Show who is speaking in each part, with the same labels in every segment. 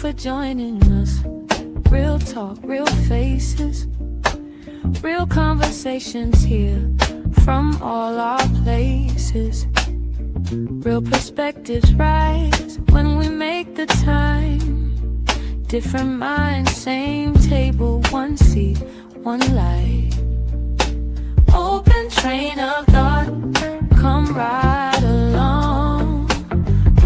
Speaker 1: for joining us. Real talk, real faces, real conversations here from all our places. Real perspectives rise when we make the time. Different minds, same table, one seat, one light. Open train of thought, come right along.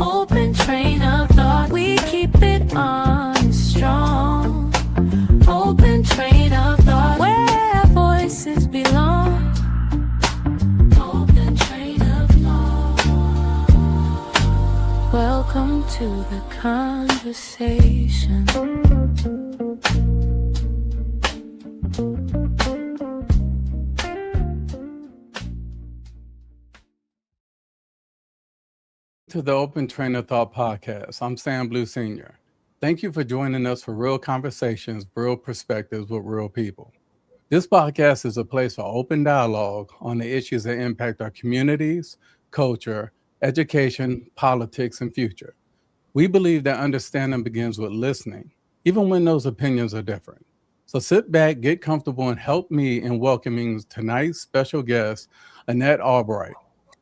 Speaker 1: Open train of thought, we keep it on and strong. Open train of thought, where voices belong. Open train of thought. Welcome to the conversation.
Speaker 2: To the Open Train of Thought podcast. I'm Sam Blue Sr. Thank you for joining us for real conversations, real perspectives with real people. This podcast is a place for open dialogue on the issues that impact our communities, culture, education, politics, and future. We believe that understanding begins with listening, even when those opinions are different. So sit back, get comfortable, and help me in welcoming tonight's special guest, Annette Albright,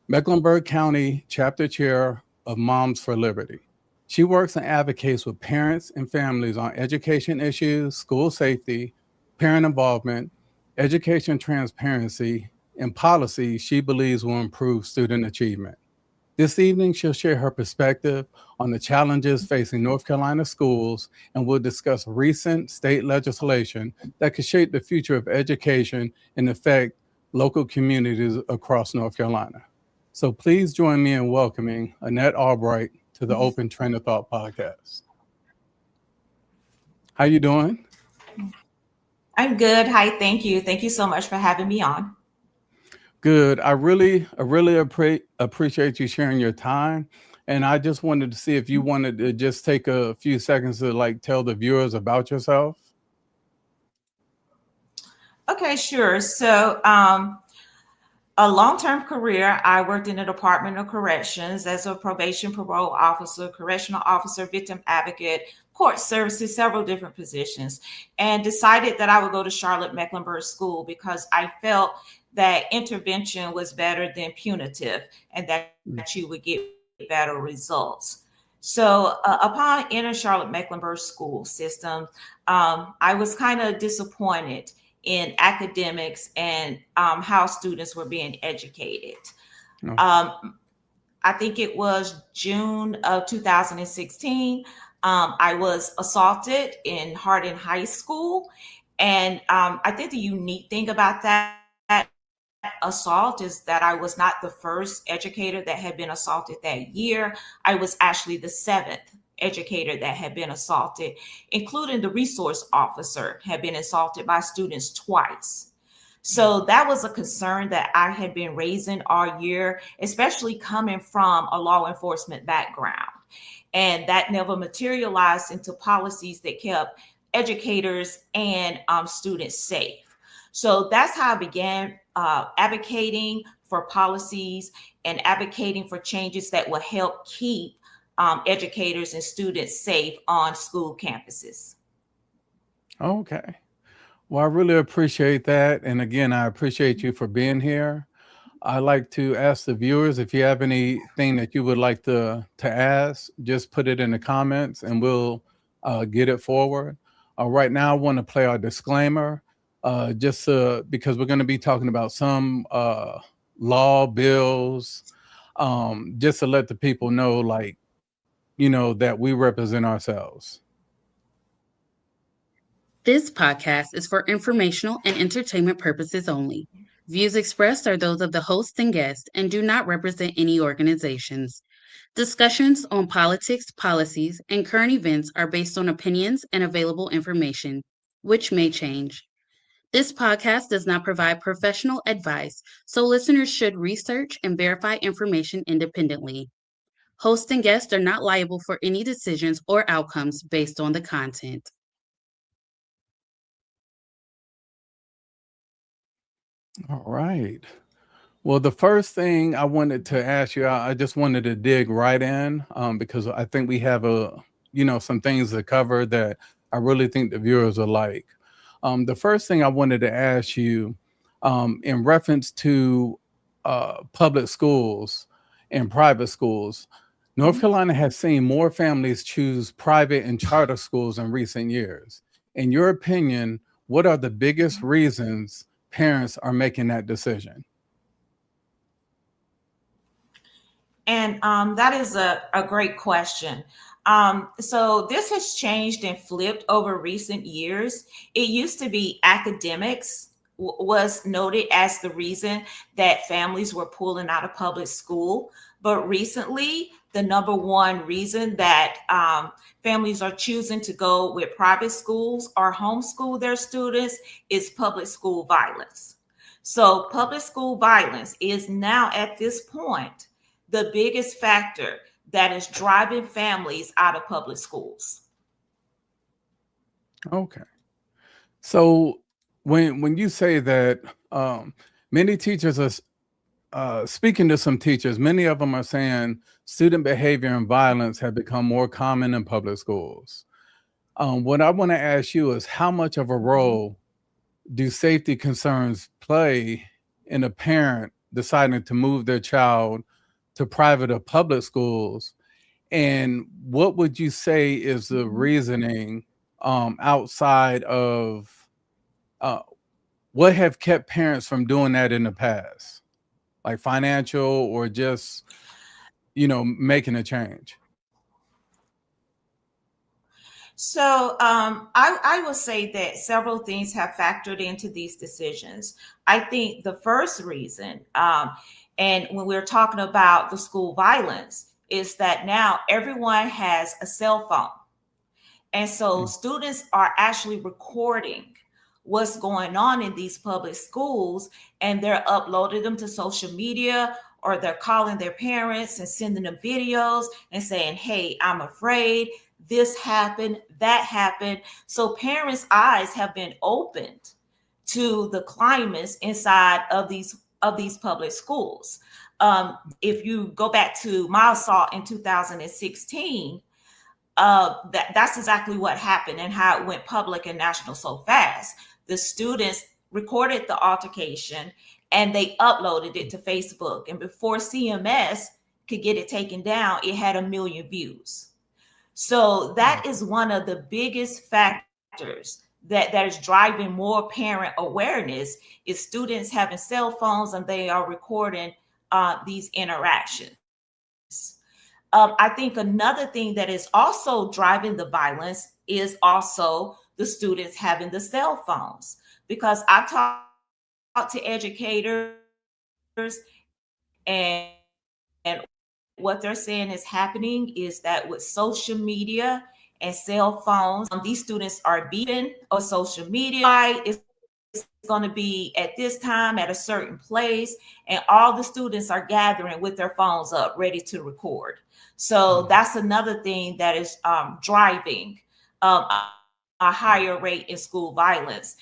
Speaker 2: Mecklenburg County Chapter Chair of Moms for Liberty. She works and advocates with parents and families on education issues, school safety, parent involvement, education transparency, and policies she believes will improve student achievement. This evening, she'll share her perspective on the challenges facing North Carolina schools, and we'll discuss recent state legislation that could shape the future of education and affect local communities across North Carolina. So please join me in welcoming Annette Albright to the Open Train of Thought podcast. How you doing?
Speaker 3: I'm good. Hi, thank you. Thank you so much for having me on.
Speaker 2: Good. I really appreciate you sharing your time. And I just wanted to see if you wanted to just take a few seconds to tell the viewers about yourself.
Speaker 3: Okay, sure. So, a long-term career, I worked in the Department of Corrections as a probation parole officer, correctional officer, victim advocate, court services, several different positions, and decided that I would go to Charlotte Mecklenburg School because I felt that intervention was better than punitive and that you would get better results. So upon entering Charlotte Mecklenburg school system, I was kind of disappointed in academics and how students were being educated. I think it was June of 2016. I was assaulted in Hardin High School. And I think the unique thing about that assault is that I was not the first educator that had been assaulted that year. I was actually the seventh educator that had been assaulted, including the resource officer had been assaulted by students twice. So that was a concern that I had been raising all year, especially coming from a law enforcement background. And that never materialized into policies that kept educators and students safe. So that's how I began advocating for policies and advocating for changes that will help keep educators and students safe on school campuses.
Speaker 2: Okay. Well, I really appreciate that. And again, I appreciate you for being here. I'd like to ask the viewers if you have anything that you would like to ask, just put it in the comments and we'll get it forward. Right now, I want to play our disclaimer, just because we're going to be talking about some law bills, just to let the people know, that we represent ourselves.
Speaker 4: This podcast is for informational and entertainment purposes only. Views expressed are those of the host and guest and do not represent any organizations. Discussions on politics, policies, and current events are based on opinions and available information, which may change. This podcast does not provide professional advice, so listeners should research and verify information independently. Host and guests are not liable for any decisions or outcomes based on the content.
Speaker 2: All right. Well, the first thing I wanted to ask you, I just wanted to dig right in because I think we have a some things to cover that I really think the viewers will like. The first thing I wanted to ask you, in reference to public schools and private schools, North
Speaker 3: Mhm.
Speaker 2: Carolina has seen more families choose private and charter schools in recent years. In your opinion, what are the biggest reasons parents are making that decision?
Speaker 3: And that is a great question. So this has changed and flipped over recent years. It used to be academics was noted as the reason that families were pulling out of public school. But recently, the number one reason that families are choosing to go with private schools or homeschool their students is public school violence. So public school violence is now at this point the biggest factor that is driving families out of public schools.
Speaker 2: Okay. So when you say that, many teachers are speaking to some teachers, many of them are saying student behavior and violence have become more common in public schools. What I want to ask you is how much of a role do safety concerns play in a parent deciding to move their child to private or public schools? And what would you say is the reasoning outside of uh, what have kept parents from doing that in the past, like financial or just making a change?
Speaker 3: So I will say that several things have factored into these decisions. I think the first reason, and when we're talking about the school violence, is that now everyone has a cell phone. And so
Speaker 2: Mm.
Speaker 3: students are actually recording what's going on in these public schools, and they're uploading them to social media, or they're calling their parents and sending them videos and saying, hey, I'm afraid this happened, that happened. So parents' eyes have been opened to the climates inside of these public schools. If you go back to my assault in 2016, that's exactly what happened and how it went public and national so fast. The students recorded the altercation and they uploaded it to Facebook. And before CMS could get it taken down, it had 1 million views. So that is one of the biggest factors that is driving more parent awareness is students having cell phones and they are recording these interactions. I think another thing that is also driving the violence is also the students having the cell phones. Because I've talked to educators, and what they're saying is happening is that with social media and cell phones, these students are beefing on social media. It's going to be at this time at a certain place, and all the students are gathering with their phones up, ready to record. So that's another thing that is driving a higher rate in school violence.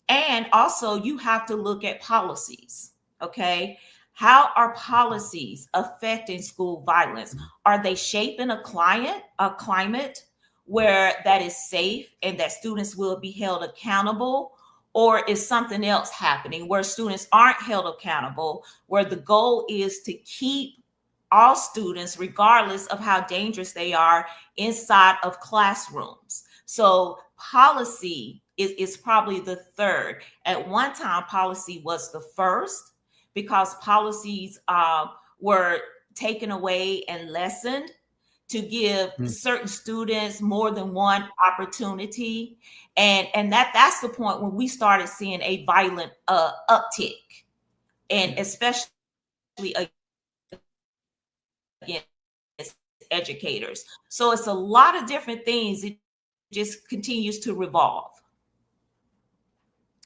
Speaker 3: And also, you have to look at policies. Okay. How are policies affecting school violence? Are they shaping a climate where that is safe and that students will be held accountable? Or is something else happening where students aren't held accountable, where the goal is to keep all students, regardless of how dangerous they are, inside of classrooms? So policy is probably the third. At one time, policy was the first because policies were taken away and lessened to give
Speaker 2: Mm.
Speaker 3: certain students more than one opportunity, and that's the point when we started seeing a violent uptick, and especially against educators. So it's a lot of different things. It just continues to revolve.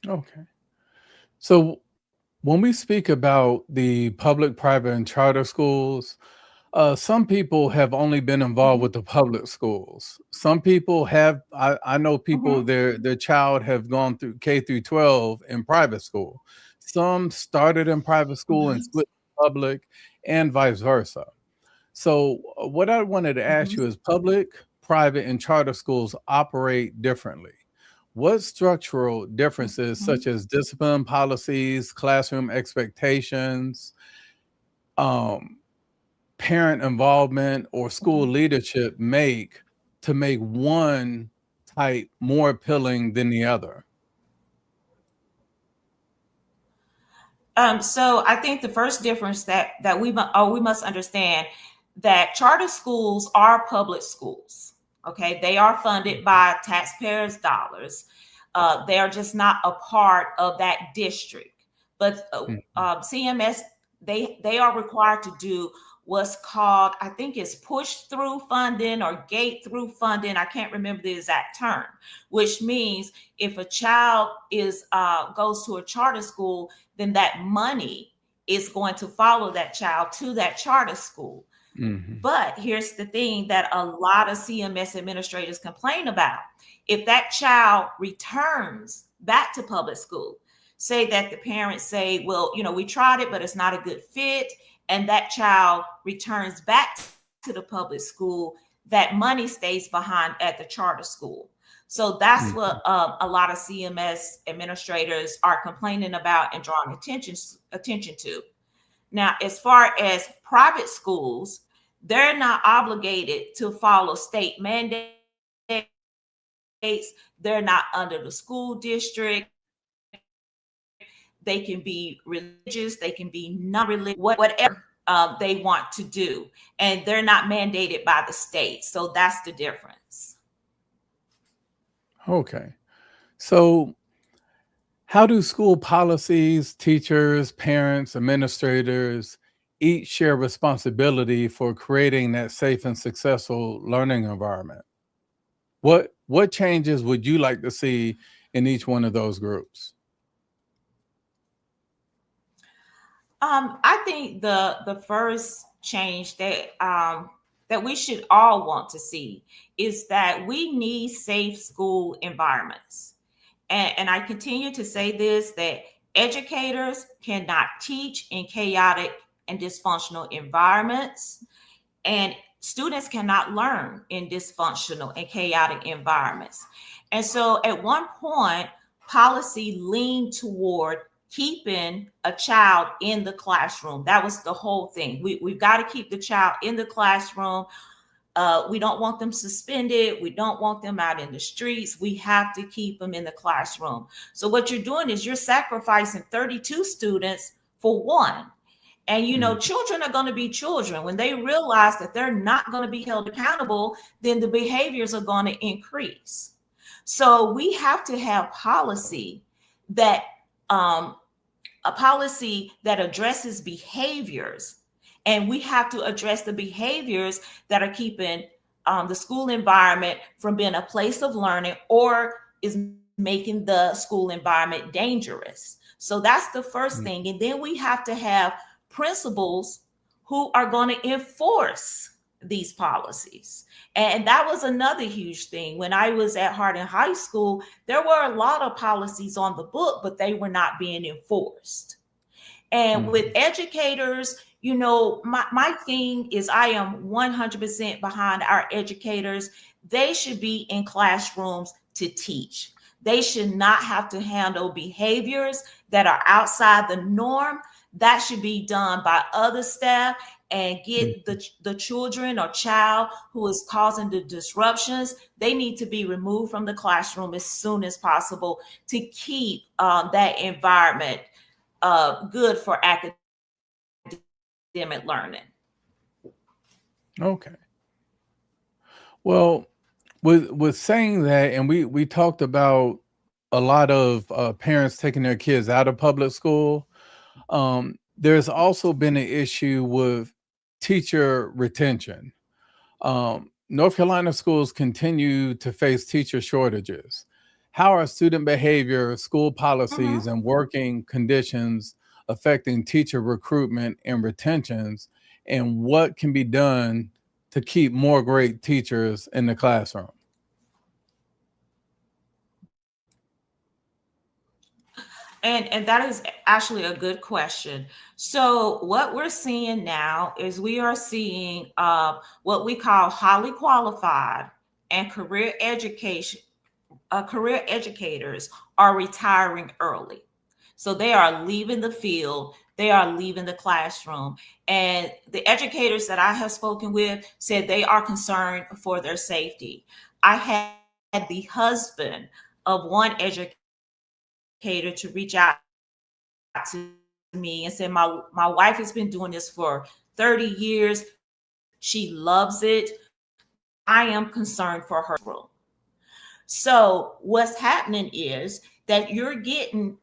Speaker 2: Okay. So when we speak about the public, private, and charter schools, some people have only been involved with
Speaker 3: Mhm,
Speaker 2: the public schools. Some people have. I know people
Speaker 3: mhm,
Speaker 2: their child have gone through K through 12 in private school. Some started in private school and
Speaker 3: mhm,
Speaker 2: switched to public, and vice versa. So, what I wanted to ask
Speaker 3: mhm.
Speaker 2: you is public. private and charter schools operate differently? What structural differences,
Speaker 3: Mhm.
Speaker 2: such as discipline policies, classroom expectations, um, parent involvement, or school
Speaker 3: Mhm.
Speaker 2: leadership make to make one type more appealing than the other?
Speaker 3: So I think the first difference that we must understand that charter schools are public schools. Okay, they are funded
Speaker 2: Mhm.
Speaker 3: by taxpayers' dollars. They are just not a part of that district. But
Speaker 2: Mhm.
Speaker 3: CMS, they are required to do what's called, I think it's push through funding or gate through funding. I can't remember the exact term, which means if a child is goes to a charter school, then that money is going to follow that child to that charter school.
Speaker 2: Mhm.
Speaker 3: But here's the thing that a lot of CMS administrators complain about. If that child returns back to public school, say that the parents say, well, we tried it, but it's not a good fit, and that child returns back to the public school, that money stays behind at the charter school. So that's
Speaker 2: Mhm.
Speaker 3: what a lot of CMS administrators are complaining about and drawing attention to. Now, as far as private schools, they're not obligated to follow state mandates. They're not under the school district. They can be religious, they can be non-religious, whatever they want to do. And they're not mandated by the state. So that's the difference.
Speaker 2: Okay. So, how do school policies, teachers, parents, administrators each share responsibility for creating that safe and successful learning environment? What changes would you like to see in each one of those groups?
Speaker 3: I think the first change that we should all want to see is that we need safe school environments. And I continue to say this, that educators cannot teach in chaotic and dysfunctional environments, and students cannot learn in dysfunctional and chaotic environments. And so at one point, policy leaned toward keeping a child in the classroom. That was the whole thing. We've got to keep the child in the classroom. We don't want them suspended. We don't want them out in the streets. We have to keep them in the classroom. So what you're doing is you're sacrificing 32 students for one. And
Speaker 2: Mhm.
Speaker 3: children are going to be children. When they realize that they're not going to be held accountable, then the behaviors are going to increase. So we have to have that um, policy that addresses behaviors, and we have to address the behaviors that are keeping the school environment from being a place of learning or is making the school environment dangerous. So that's the first
Speaker 2: Mhm.
Speaker 3: thing. And then we have to have principals who are going to enforce these policies. And that was another huge thing. When I was at Hardin High School, there were a lot of policies on the book, but they were not being enforced. And with
Speaker 2: Mhm.
Speaker 3: educators, my thing is I am 100% behind our educators. They should be in classrooms to teach. They should not have to handle behaviors that are outside the norm. That should be done by other staff and get
Speaker 2: Mhm.
Speaker 3: the children or child who is causing the disruptions. They need to be removed from the classroom as soon as possible to keep that environment good for academic learning.
Speaker 2: Okay. Well, with saying that, and we talked about a lot of parents taking their kids out of public school. There's also been an issue with teacher retention. North Carolina schools continue to face teacher shortages. How are student behavior, school policies,
Speaker 3: Mhm.
Speaker 2: and working conditions affecting teacher recruitment and retentions? And what can be done to keep more great teachers in the classroom?
Speaker 3: And that is actually a good question. So what we're seeing now is we are seeing what we call highly qualified and career educators are retiring early. So they are leaving the field, they are leaving the classroom. And the educators that I have spoken with said they are concerned for their safety. I had the husband of one educator to reach out to me and said, my wife has been doing this for 30 years. She loves it. I am concerned for her room. So what's happening is that you're getting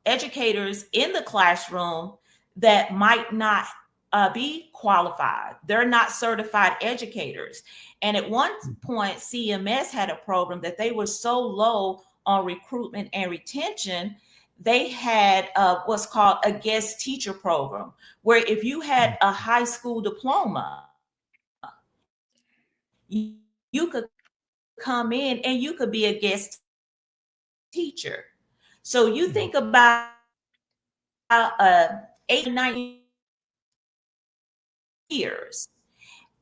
Speaker 3: educators in the classroom that might not be qualified. They're not certified educators. And at one point, CMS had a program that they were so low on recruitment and retention, they had what's called a guest teacher program, where if you had a high school diploma, you could come in and you could be a guest teacher. So you think about 8 or 9 years,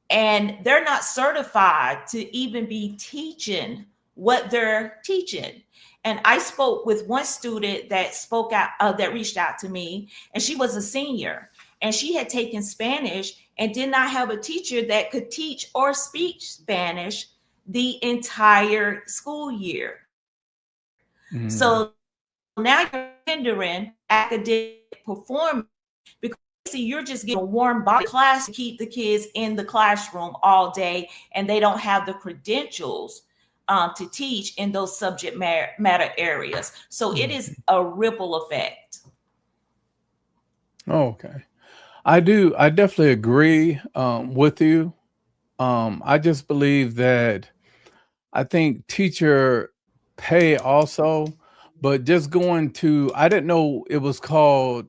Speaker 3: and they're not certified to even be teaching what they're teaching. And I spoke with one student that spoke out, that reached out to me, and she was a senior, and she had taken Spanish and did not have a teacher that could teach or speak Spanish the entire school year. So now you're hindering academic performance because you're just getting a warm body class to keep the kids in the classroom all day, and they don't have the credentials to teach in those subject matter areas. So it is a ripple effect.
Speaker 2: Okay. I definitely agree with you. I just believe that I think teacher pay also, but just going to, I didn't know it was called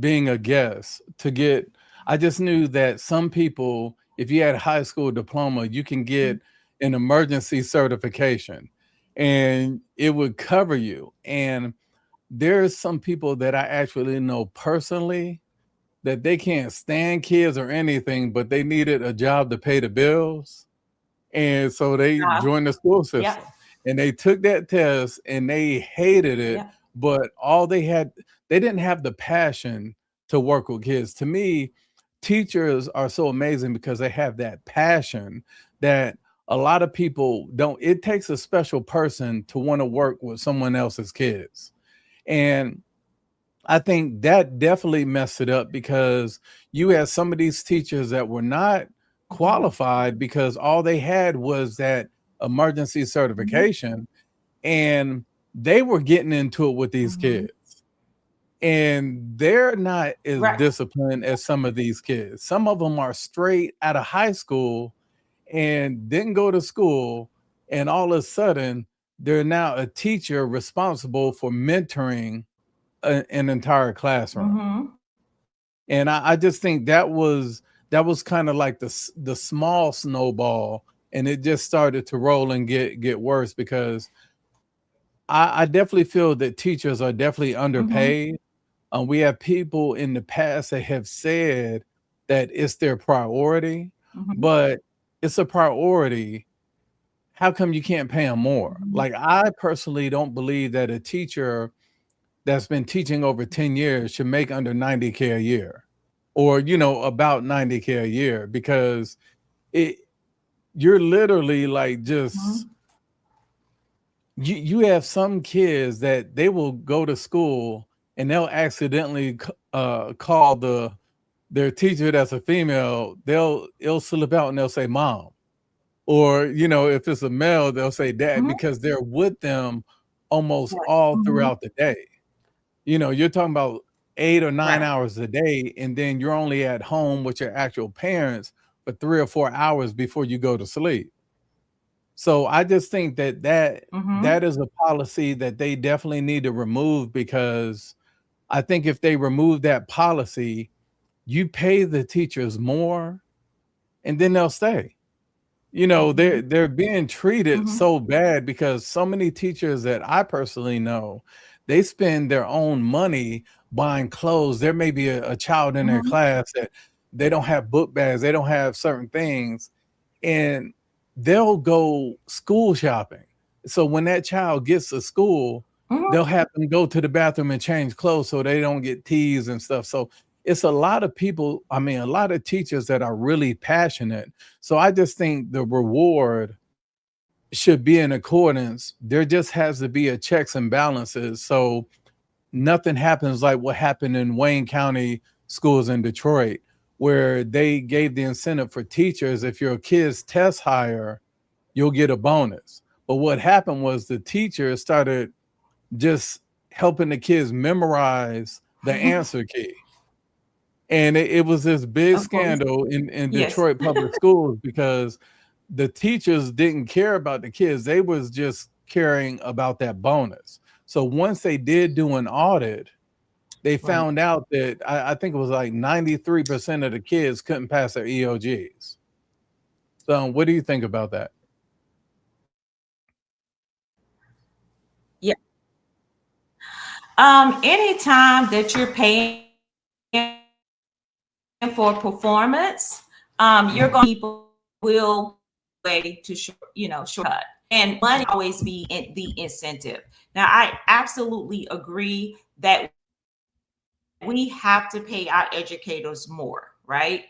Speaker 2: being a guest to get, I just knew that some people, if you had a high school diploma, you can get an emergency certification and it would cover you. And there's some people that I actually know personally that they can't stand kids or anything, but they needed a job to pay the bills. And so they joined the school system and they took that test and they hated it, but they didn't have the passion to work with kids. To me, teachers are so amazing because they have that passion that a lot of people don't. It takes a special person to want to work with someone else's kids. And I think that definitely messed it up because you had some of these teachers that were not qualified because all they had was that emergency certification and they were getting into it with these kids. And they're not as disciplined as some of these kids. Some of them are straight out of high school and didn't go to school. And all of a sudden, they're now a teacher responsible for mentoring an entire classroom. And I just think that was kind of like the small snowball, and it just started to roll and get worse because I definitely feel that teachers are definitely underpaid. We have people in the past that have said that it's their priority, but it's a priority. How come you can't pay them more? Like, I personally don't believe that a teacher that's been teaching over 10 years should make under $90K a year or, about $90K a year because you're literally like just, you have some kids that they will go to school and they'll accidentally call their teacher that's a female, it'll slip out and they'll say mom. Or, if it's a male, they'll say dad because they're with them almost all throughout the day. You're talking about 8 or 9 hours a day, and then you're only at home with your actual parents for 3 or 4 hours before you go to sleep. So I just think that is a policy that they definitely need to remove because I think if they remove that policy, you pay the teachers more and then they'll stay. They're being treated so bad because so many teachers that I personally know, they spend their own money buying clothes. There may be a child in their class that they don't have book bags, they don't have certain things, and they'll go school shopping. So when that child gets to school,
Speaker 3: Mhm.
Speaker 2: they'll have them go to the bathroom and change clothes so they don't get teased and stuff. So it's a lot of people, I mean, a lot of teachers that are really passionate. So I just think the reward should be in accordance. There just has to be a checks and balances. So nothing happens like what happened in Wayne County schools in Detroit, where they gave the incentive for teachers. If your kids test higher, you'll get a bonus. But what happened was the teachers started just helping the kids memorize the answer key. And it was this big
Speaker 3: Of course.
Speaker 2: scandal in
Speaker 3: Yes.
Speaker 2: Detroit public schools because the teachers didn't care about the kids. They was just caring about that bonus. So once they did do an audit, they
Speaker 3: Right.
Speaker 2: found out that I think it was like 93% of the kids couldn't pass their EOGs. So what do you think about that?
Speaker 3: Yeah. Anytime that you're paying for performance, you're going people will way to shortcut, and money always be in the incentive. Now, I absolutely agree that we have to pay our educators more, right?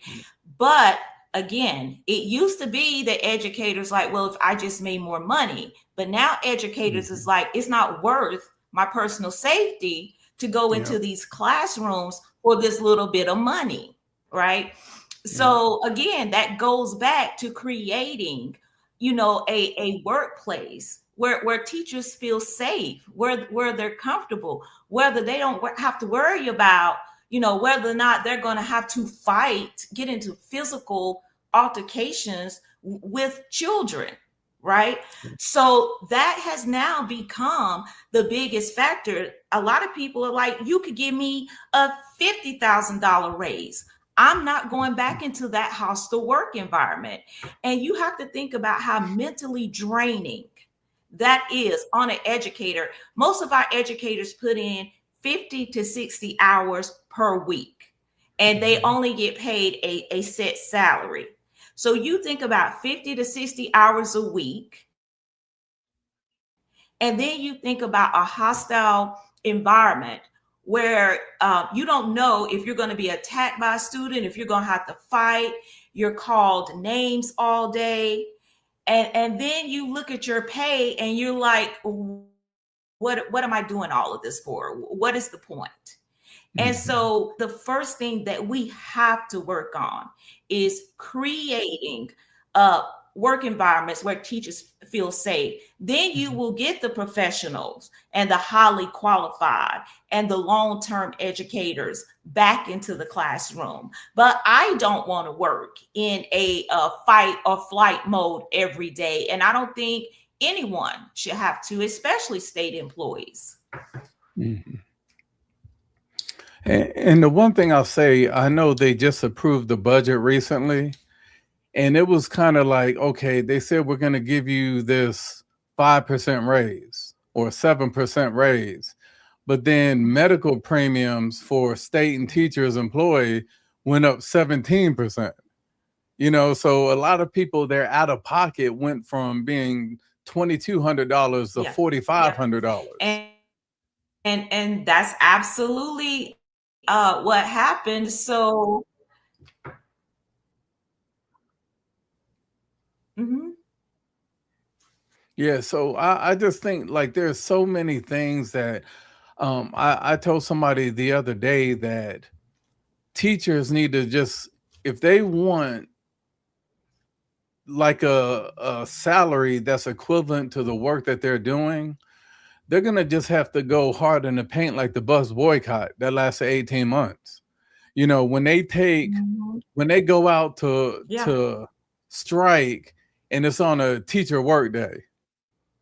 Speaker 3: But again, it used to be that educators like, well, if I just made more money, but now educators is like, it's not worth my personal safety to go
Speaker 2: Yeah.
Speaker 3: into these classrooms for this little bit of money, right?
Speaker 2: Yeah.
Speaker 3: So again, that goes back to creating, a workplace where teachers feel safe, where they're comfortable, whether they don't have to worry about, whether or not they're going to have to fight, get into physical altercations with children, right? So that has now become the biggest factor. A lot of people are like, you could give me a $50,000 raise. I'm not going back into that hostile work environment. And you have to think about how mentally draining that is on an educator. Most of our educators put in 50 to 60 hours per week, and they only get paid a set salary. So you think about 50 to 60 hours a week, and then you think about a hostile environment where you don't know if you're going to be attacked by a student, if you're going to have to fight, you're called names all day. And then you look at your pay and you're like, what am I doing all of this for? What is the point? And so the first thing that we have to work on is creating work environments where teachers feel safe. Then you will get the professionals and the highly qualified and the long-term educators back into the classroom. But I don't want to work in a fight or flight mode every day. And I don't think anyone should have to, especially state employees.
Speaker 2: Mhm. And the one thing I'll say, I know they just approved the budget recently, and it was kind of like, okay, they said we're going to give you this 5% raise or 7% raise, but then medical premiums for state and teachers employee went up 17%. So a lot of people, their out of pocket went from being $2,200 to
Speaker 3: Yeah. Yeah.
Speaker 2: $4,500.
Speaker 3: And that's absolutely what happened. So mhm.
Speaker 2: Yeah, so I just think like there's so many things that I told somebody the other day that teachers need to just, if they want like a salary that's equivalent to the work that they're doing, they're gonna just have to go hard in the paint like the bus boycott that lasted 18 months. When
Speaker 3: Mhm.
Speaker 2: they go out to
Speaker 3: Yeah.
Speaker 2: strike and it's on a teacher work day,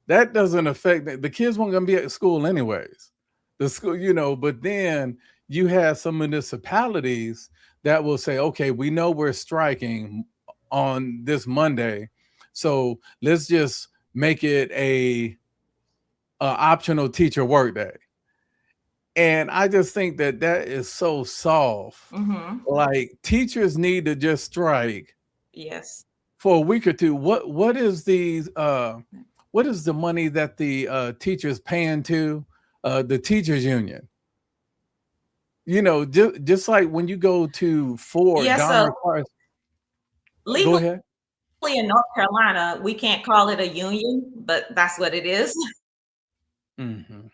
Speaker 2: that doesn't affect the kids weren't gonna be at school anyways. The school, but then you have some municipalities that will say, okay, we know we're striking on this Monday, so let's just make it a optional teacher work day. And I just think that that is so soft.
Speaker 3: Hmm.
Speaker 2: Like teachers need to just strike
Speaker 3: Yes.
Speaker 2: for a week or two. What is the money that the teachers paying to the teachers union? Just like when you go to Ford,
Speaker 3: Yeah,
Speaker 2: Don
Speaker 3: so
Speaker 2: requires. Go
Speaker 3: legally
Speaker 2: ahead.
Speaker 3: in North Carolina, we can't call it a union, but that's what it is.
Speaker 2: Hmm.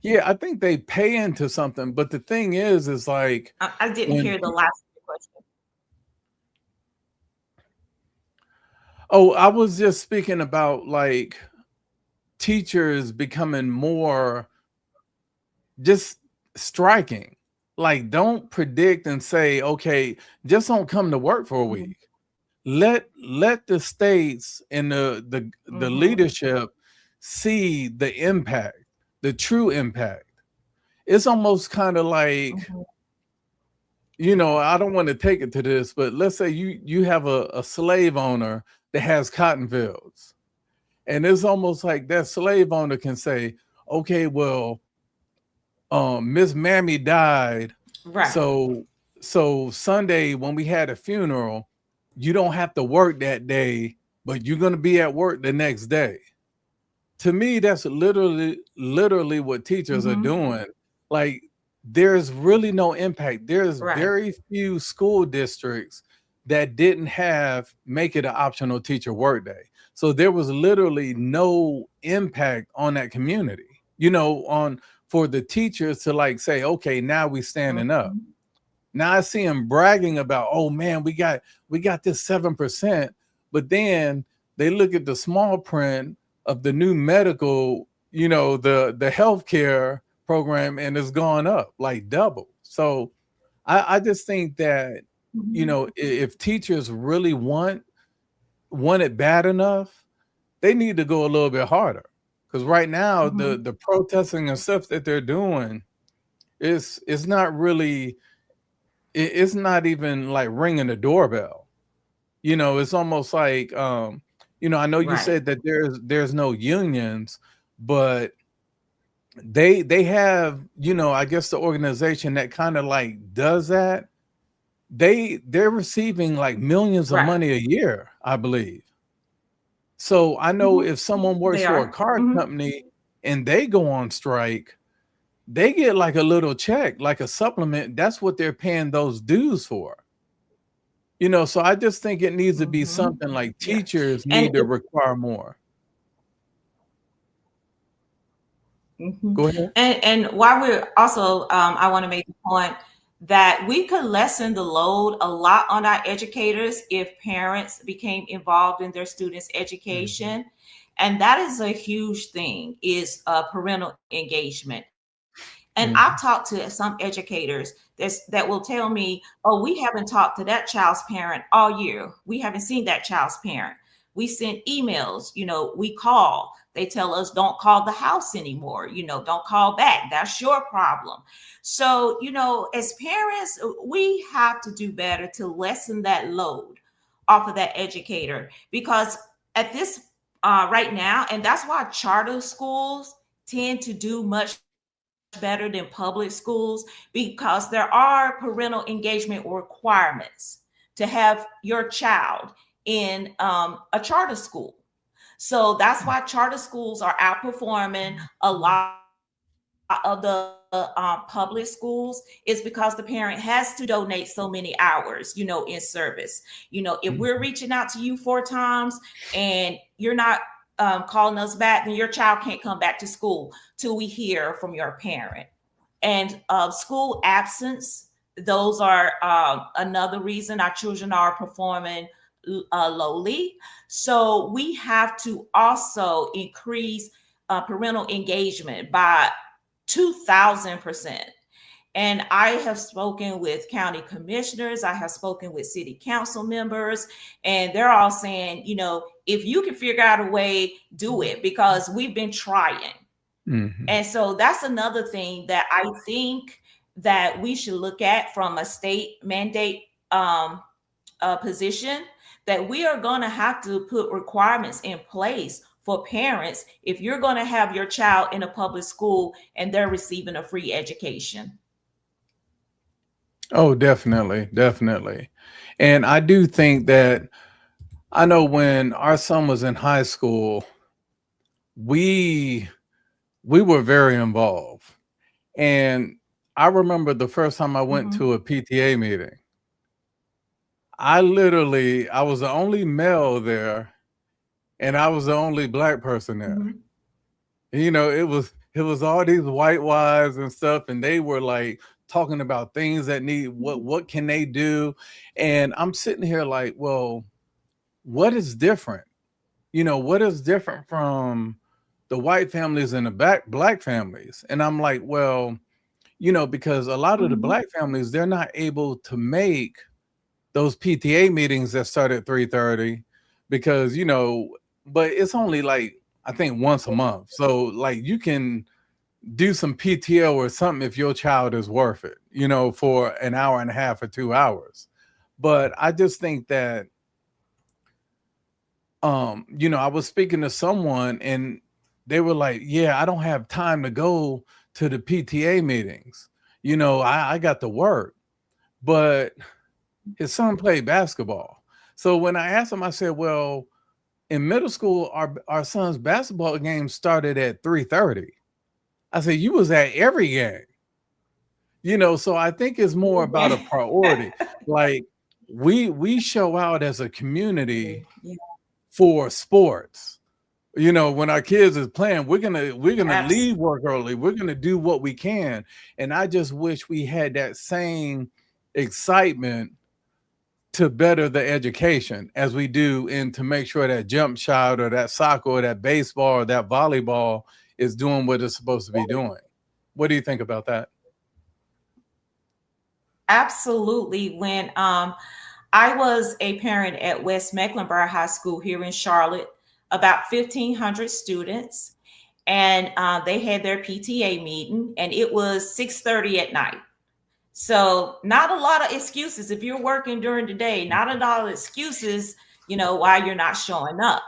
Speaker 2: Yeah, I think they pay into something, but the thing is like
Speaker 3: I didn't
Speaker 2: when
Speaker 3: hear the last question.
Speaker 2: oh, I was just speaking about like teachers becoming more just striking. Like, don't predict and say, okay, just don't come to work for a
Speaker 3: Mhm,
Speaker 2: week. Let the states and the
Speaker 3: mhm,
Speaker 2: leadership see the impact, the true impact. It's almost kind of like,
Speaker 3: mhm.
Speaker 2: I don't want to take it to this, but let's say you have a slave owner that has cotton fields. And it's almost like that slave owner can say, okay, well, Miss Mammy died.
Speaker 3: Right,
Speaker 2: So Sunday when we had a funeral, you don't have to work that day, but you're gonna be at work the next day. To me, that's literally what teachers are
Speaker 3: mhm,
Speaker 2: doing. Like, there's really no impact. There's
Speaker 3: right,
Speaker 2: very few school districts that didn't have make it an optional teacher workday. So there was literally no impact on that community, on for the teachers to like say, okay, now we standing up.
Speaker 3: mhm,
Speaker 2: Now I see them bragging about, oh man, we got this 7%, but then they look at the small print of the new medical, the healthcare program, and it's gone up like double. So I just think that,
Speaker 3: mhm,
Speaker 2: if teachers really want it bad enough, they need to go a little bit harder. Because right now, the
Speaker 3: mhm,
Speaker 2: the protesting and stuff that they're doing is not really it's not even like ringing a doorbell. It's almost like I know you
Speaker 3: right,
Speaker 2: said that there's no unions, but they have, I guess the organization that kind of like does that, they're receiving like millions of
Speaker 3: right.
Speaker 2: money a year, I believe. So I know
Speaker 3: Mhm.
Speaker 2: if someone works
Speaker 3: They
Speaker 2: for a
Speaker 3: are.
Speaker 2: car
Speaker 3: Mhm,
Speaker 2: company and they go on strike, they get like a little check, like a supplement. That's what they're paying those dues for. So I just think it needs to be
Speaker 3: mhm.
Speaker 2: something like
Speaker 3: Yeah,
Speaker 2: teachers
Speaker 3: and
Speaker 2: need to require more.
Speaker 3: mhm.
Speaker 2: Go ahead.
Speaker 3: And while we're also, I want to make the point that we could lessen the load a lot on our educators if parents became involved in their students'
Speaker 2: Mhm.
Speaker 3: education, and that is a huge thing. Is parental engagement. And I've
Speaker 2: Mhm.
Speaker 3: talked to some educators that will tell me, "Oh, we haven't talked to that child's parent all year. We haven't seen that child's parent. We sent emails, we call. They tell us don't call the house anymore, don't call back. That's your problem." So, as parents, we have to do better to lessen that load off of that educator because at this right now, and that's why charter schools tend to do much better than public schools because there are parental engagement requirements to have your child in a charter school. So that's why charter schools are outperforming a lot of the public schools is because the parent has to donate so many hours, in service. If we're
Speaker 2: Mhm.
Speaker 3: reaching out to you 4 times and you're not calling us back, then your child can't come back to school till we hear from your parent. And school absence, those are another reason our children are performing lowly. So we have to also increase parental engagement by 2,000%. And I have spoken with county commissioners, I have spoken with city council members, and they're all saying, if you can figure out a way, do it because we've been trying.
Speaker 2: Mhm.
Speaker 3: And so that's another thing that I think that we should look at from a state mandate position, that we are going to have to put requirements in place for parents if you're going to have your child in a public school and they're receiving a free education.
Speaker 2: Oh, definitely, definitely. And I do think that I know when our son was in high school, we we were very involved. And I remember the first time I went
Speaker 3: Mm-hmm.
Speaker 2: to a PTA meeting. I was the only male there and I was the only black person there.
Speaker 3: Mm-hmm.
Speaker 2: It was all these white wives and stuff, and they were like talking about things that need what can they do, and I'm sitting here like, well, what is different? What is different from the white families and the black families? And I'm like, well, because a lot of the
Speaker 3: Mm-hmm.
Speaker 2: black families they're not able to make those PTA meetings that start at 3:30 because but it's only like I think once a month. So like you can do some PTO or something if your child is worth it, for an hour and a half or 2 hours. But I just think that I was speaking to someone and they were like, yeah, I don't have time to go to the PTA meetings. I got to work. But his son played basketball. So when I asked him, I said, well, in middle school, our son's basketball game started at 3:30. I said, you was at every game. So I think it's more about a priority. Like we show out as a community
Speaker 3: Yeah,
Speaker 2: for sports. When our kids is playing, we're gonna leave
Speaker 3: absolutely.
Speaker 2: work early. We're gonna do what we can. And I just wish we had that same excitement to better the education as we do and to make sure that jump shot or that soccer or that baseball or that volleyball is doing what it's supposed to be doing. What do you think about that?
Speaker 3: Absolutely. When I was a parent at West Mecklenburg High School here in Charlotte, about 1,500 students, and they had their PTA meeting, and it was 6:30 at night. So not a lot of excuses if you're working during the day. Not a lot of excuses, why you're not showing up.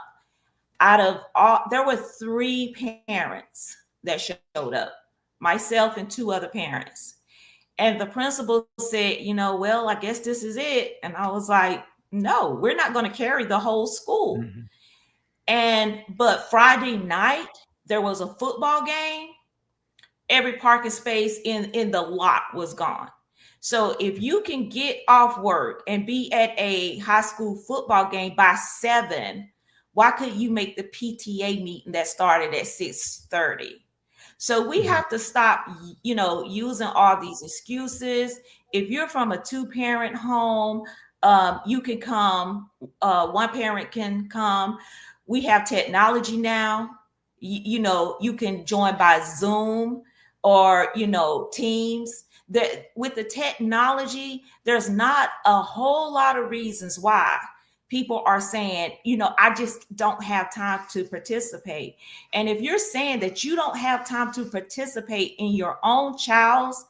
Speaker 3: Out of all, there were three parents that showed up, myself and two other parents. And the principal said, well, I guess this is it. And I was like, no, we're not going to carry the whole school.
Speaker 2: Mhm.
Speaker 3: But Friday night, there was a football game. Every parking space in the lot was gone. So if you can get off work and be at a high school football game by 7, why could you make the PTA meeting that started at 6:30? So we
Speaker 2: Mhm.
Speaker 3: have to stop, using all these excuses. If you're from a two-parent home, you can come. One parent can come. We have technology now. You can join by Zoom or Teams. That with the technology, there's not a whole lot of reasons why people are saying, I just don't have time to participate. And if you're saying that you don't have time to participate in your own child's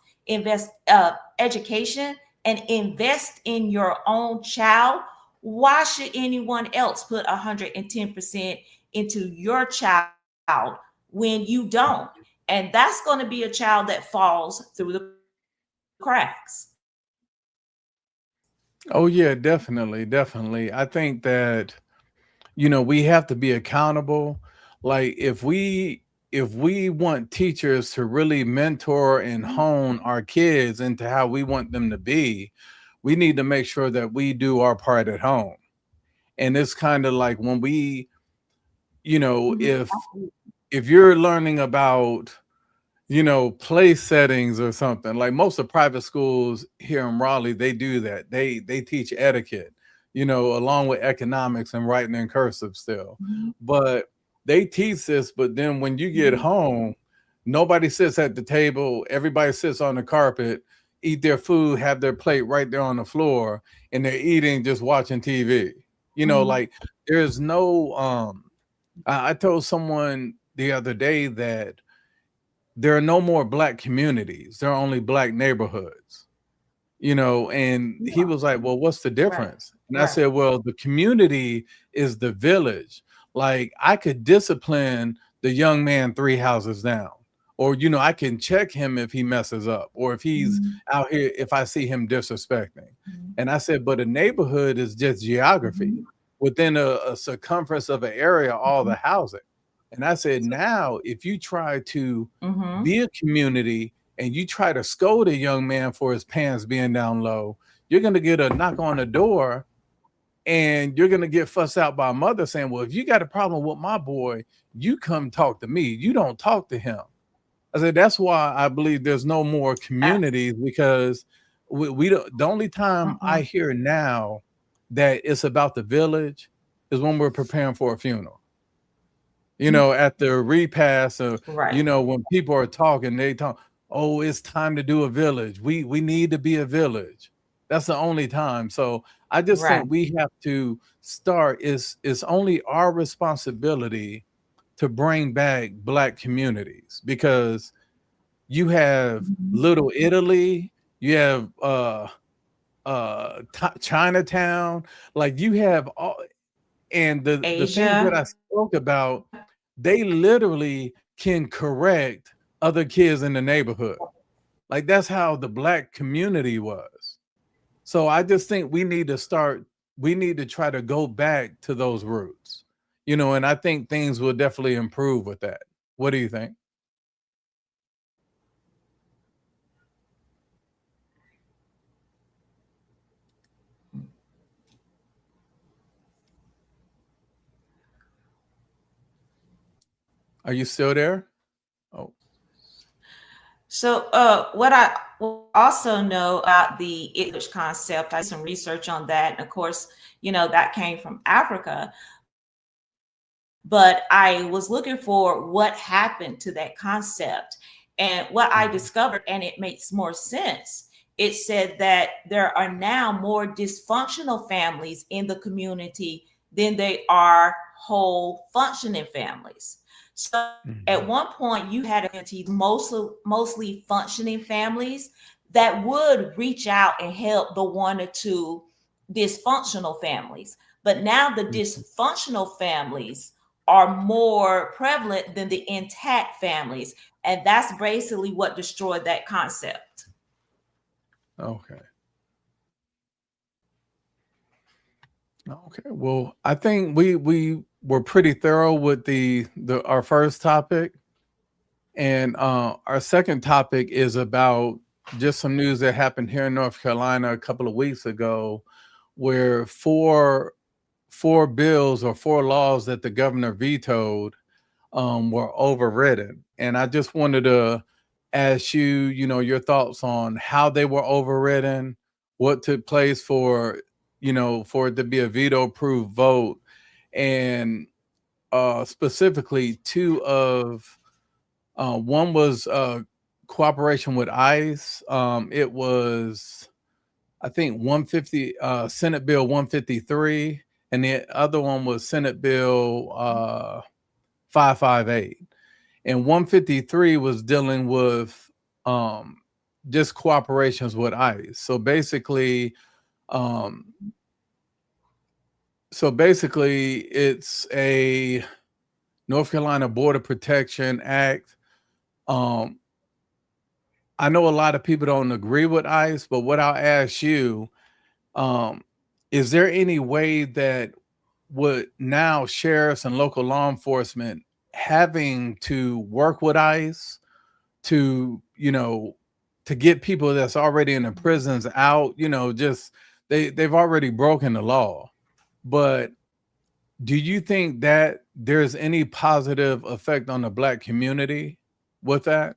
Speaker 3: education and invest in your own child, why should anyone else put 110% into your child when you don't? And that's going to be a child that falls through the cracks.
Speaker 2: Oh yeah, definitely, definitely. I think that we have to be accountable. Like if we want teachers to really mentor and
Speaker 3: Mhm.
Speaker 2: hone our kids into how we want them to be, we need to make sure that we do our part at home. And it's kind of like when we,
Speaker 3: Mhm.
Speaker 2: if you're learning about place settings or something. Like most of private schools here in Raleigh, they do that. They teach etiquette, along with economics and writing in cursive still.
Speaker 3: Mhm.
Speaker 2: But they teach this, but then when you get
Speaker 3: Mhm.
Speaker 2: home, nobody sits at the table, everybody sits on the carpet, eat their food, have their plate right there on the floor, and they're eating just watching TV.
Speaker 3: Mhm.
Speaker 2: Like there's no I told someone the other day that there are no more black communities. There are only black neighborhoods, and he
Speaker 3: Yeah.
Speaker 2: was like, well, what's the
Speaker 3: Right.
Speaker 2: difference? And I
Speaker 3: Right.
Speaker 2: said, well, the community is the village. Like I could discipline the young man 3 houses down, or I can check him if he messes up, or if he's out here, if I see him disrespecting. And I said, but a neighborhood is just geography within a circumference of an area, all the housing. And I said, now if you try to be a community and you try to scold a young man for his pants being down low, you're going to get a knock on the door and you're going to get fussed out by a mother saying, well, if you got a problem with my boy, you come talk to me. You don't talk to him. I said, that's why I believe there's no more communities, because we don't, the only time I hear now that it's about the village is when we're preparing for a funeral. At the repast,
Speaker 3: Right.
Speaker 2: when people are talking, they talk, oh, it's time to do a village. We need to be a village. That's the only time. So I just think we have to start. It's only our responsibility to bring back Black communities, because you have Little Italy, you have Chinatown, like you have all, and the things that I spoke about, they literally can correct other kids in the neighborhood. Like that's how the Black community was. So I just think we need to try to go back to those roots, and I think things will definitely improve with that. What do you think? Are you still there? Oh,
Speaker 3: So, what I also know about the English concept, I did some research on that. And of course, that came from Africa. But I was looking for what happened to that concept. And what I discovered, and it makes more sense, it said that there are now more dysfunctional families in the community than there are whole functioning families. So at one point, you had a community mostly functioning families that would reach out and help the one or two dysfunctional families. But now the dysfunctional families are more prevalent than the intact families. And that's basically what destroyed that concept.
Speaker 2: okay. Okay. Well, I think we were pretty thorough with our first topic. And our second topic is about just some news that happened here in North Carolina a couple of weeks ago, where four bills or four laws that the governor vetoed were overridden. And I just wanted to ask you, your thoughts on how they were overridden, what took place for it to be a veto-approved vote, and specifically two of one was cooperation with ICE. It was, I think, 150 Senate Bill 153, and the other one was Senate Bill 558. And 153 was dealing with just cooperations with ICE. So basically, it's a North Carolina Border Protection Act. I know a lot of people don't agree with ICE, but what I'll ask you, is there any way that would now sheriffs and local law enforcement having to work with ICE to, to get people that's already in the prisons out, just they've already broken the law. But do you think that there's any positive effect on the Black community with that?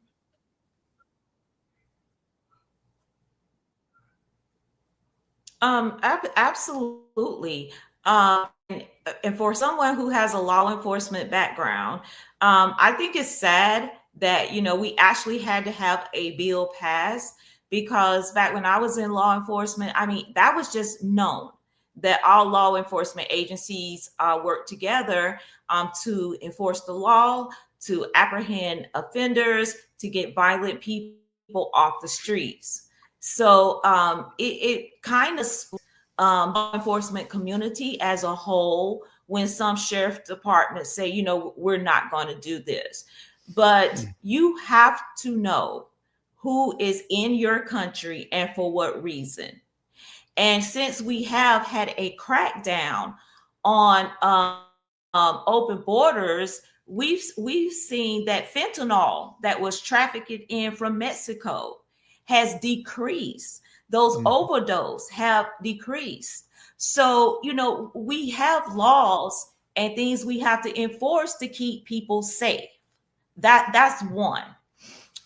Speaker 3: Absolutely. And for someone who has a law enforcement background, I think it's sad that, we actually had to have a bill passed, because back when I was in law enforcement, that was just known that all law enforcement agencies work together to enforce the law, to apprehend offenders, to get violent people off the streets. So it kind of law enforcement community as a whole when some sheriff departments say, we're not going to do this. but
Speaker 2: Mm,
Speaker 3: you have to know who is in your country and for what reason. And since we have had a crackdown on open borders, we've seen that fentanyl that was trafficked in from Mexico has decreased. Those
Speaker 2: mm,
Speaker 3: overdose have decreased. So, we have laws and things we have to enforce to keep people safe. That's one.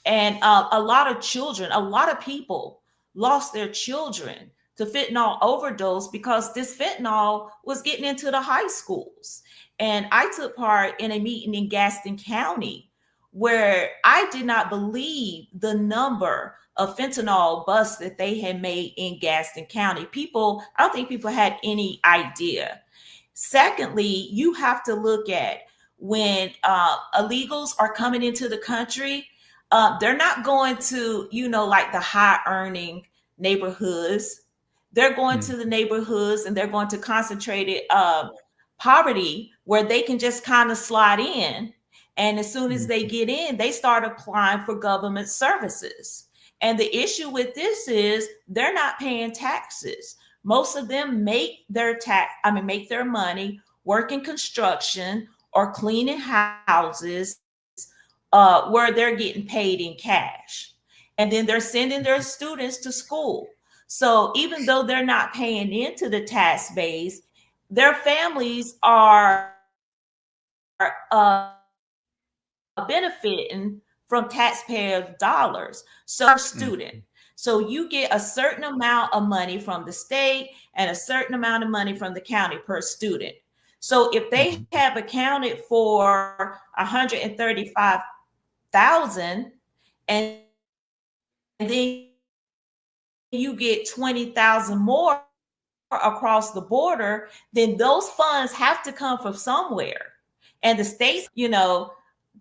Speaker 3: And a lot of people lost their children to fentanyl overdose because this fentanyl was getting into the high schools. And I took part in a meeting in Gaston County where I did not believe the number of fentanyl busts that they had made in Gaston County. I don't think people had any idea. Secondly, you have to look at when illegals are coming into the country, they're not going to, like the high earning neighborhoods. They're going
Speaker 2: mm,
Speaker 3: to the neighborhoods and they're going to concentrated poverty where they can just kind of slide in. And as soon as
Speaker 2: mm,
Speaker 3: they get in, they start applying for government services. And the issue with this is they're not paying taxes. Most of them make their money working construction or cleaning houses where they're getting paid in cash. And then they're sending their students to school. So even though they're not paying into the tax base, their families are benefiting from taxpayer dollars. So
Speaker 2: mm,
Speaker 3: student. So you get a certain amount of money from the state and a certain amount of money from the county per student. So if they
Speaker 2: mm,
Speaker 3: have accounted for 135,000 and then you get 20,000 more across the border, then those funds have to come from somewhere. And the states,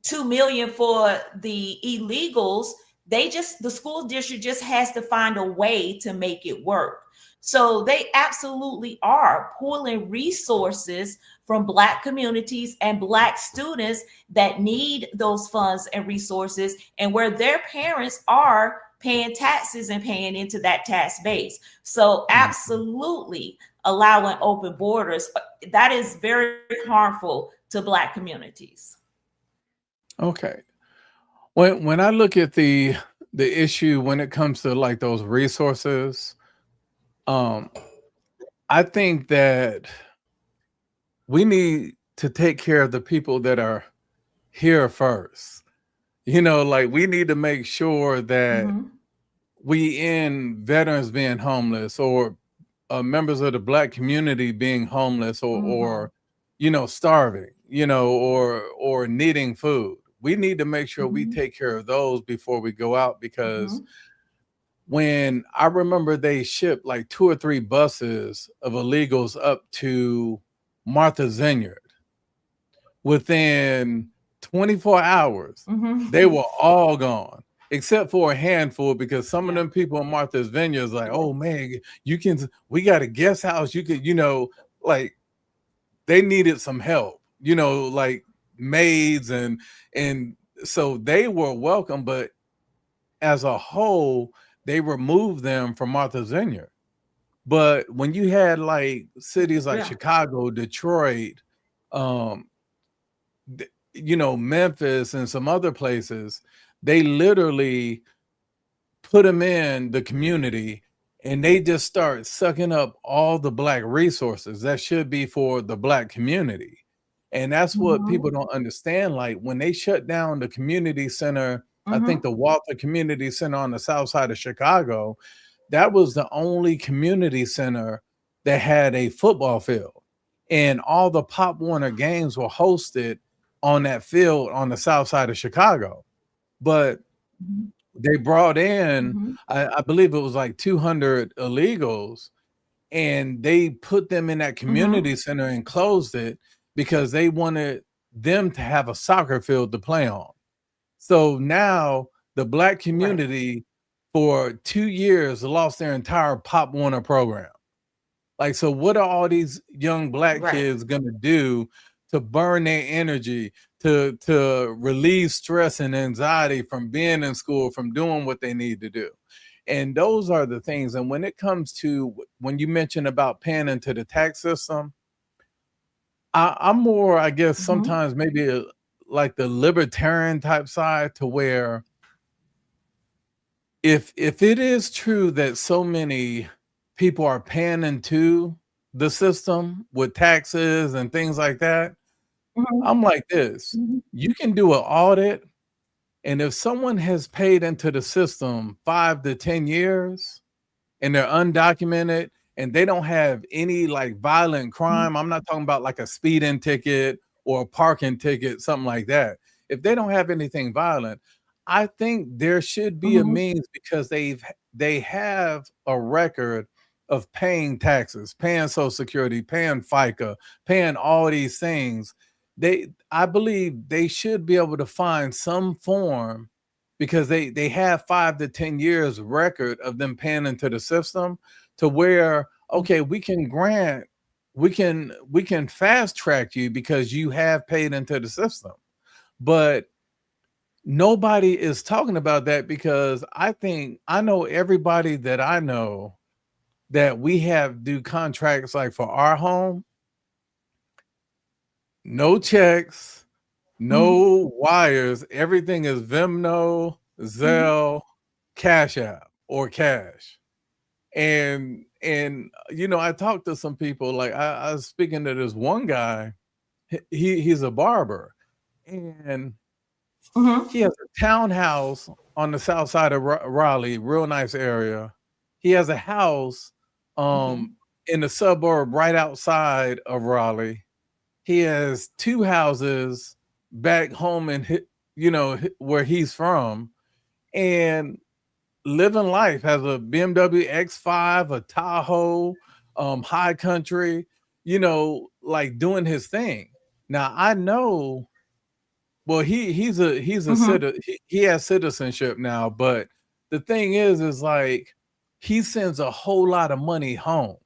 Speaker 3: 2 million for the illegals, the school district just has to find a way to make it work. So they absolutely are pulling resources from Black communities and Black students that need those funds and resources, and where their parents are paying taxes and paying into that tax base. So
Speaker 2: mm.
Speaker 3: absolutely allowing open borders, that is very harmful to Black communities.
Speaker 2: Okay. When I look at the issue when it comes to like those resources, um, I think that we need to take care of the people that are here first. Like we need to make sure that
Speaker 3: Mm-hmm.
Speaker 2: we end veterans being homeless or members of the Black community being homeless
Speaker 3: Mm-hmm.
Speaker 2: or starving, or needing food. We need to make sure we
Speaker 3: Mm-hmm.
Speaker 2: take care of those before we go out, because
Speaker 3: Mm-hmm.
Speaker 2: when I remember they shipped like 2 or 3 buses of illegals up to Martha's Vineyard, within 24 hours, they
Speaker 3: Mm-hmm.
Speaker 2: were all gone, except for a handful, because some of
Speaker 3: Yeah.
Speaker 2: them people in Martha's Vineyard is like, oh man, we got a guest house. You could, like they needed some help, like maids and so they were welcome, but as a whole, they removed them from Martha's Vineyard. But when you had like cities like
Speaker 3: Yeah.
Speaker 2: Chicago, Detroit, um, Memphis and some other places, they literally put them in the community and they just start sucking up all the Black resources that should be for the Black community. And that's what
Speaker 3: Mm-hmm.
Speaker 2: people don't understand. Like when they shut down the community center, I think
Speaker 3: Mm-hmm.
Speaker 2: the Walter Community Center on the south side of Chicago, that was the only community center that had a football field. And all the Pop Warner games were hosted on that field on the south side of Chicago. But they brought in,
Speaker 3: Mm-hmm.
Speaker 2: I believe it was like 200 illegals, and they put them in that
Speaker 3: Mm-hmm.
Speaker 2: community center and closed it because they wanted them to have a soccer field to play on. So now the Black
Speaker 3: Right.
Speaker 2: community for 2 years lost their entire Pop Warner program. Like, so what are all these young Black
Speaker 3: Right.
Speaker 2: kids gonna do to burn their energy to relieve stress and anxiety from being in school, from doing what they need to do. And those are the things. And when it comes to when you mention about paying into the tax system, I'm more, I guess,
Speaker 3: Mm-hmm.
Speaker 2: sometimes maybe like the libertarian type side, to where if it is true that so many people are paying into the system with taxes and things like that,
Speaker 3: Mm-hmm.
Speaker 2: I'm like this.
Speaker 3: Mm-hmm.
Speaker 2: You can do an audit, and if someone has paid into the system 5 to 10 years and they're undocumented and they don't have any like violent crime, I'm not talking about like a speeding ticket or a parking ticket, something like that. If they don't have anything violent, I think there should be a
Speaker 3: Mm-hmm.
Speaker 2: means, because they have a record of paying taxes, paying Social Security, paying FICA, paying all these things. I believe they should be able to find some form, because they have 5 to 10 years record of them paying into the system, to where, okay, we can fast track you because you have paid into the system. But nobody is talking about that, because I know everybody that I know that we have do contracts like for our home, no checks,
Speaker 3: Mm-hmm.
Speaker 2: no wires, everything is Venmo, Zelle, Cash App, or cash. And I talked to some people, like I was speaking to this one guy. He's a barber, and
Speaker 3: Mm-hmm.
Speaker 2: he has a townhouse on the south side of Raleigh, real nice area. He has a house
Speaker 3: Okay.
Speaker 2: um in the suburb right outside of Raleigh. He has two houses back home in where he's from, and living life, has a BMW X5, a Tahoe, high country, like doing his thing. Now I know, well, he's a
Speaker 3: Mm-hmm.
Speaker 2: citizen. He has citizenship now, but the thing is like he sends a whole lot of money home.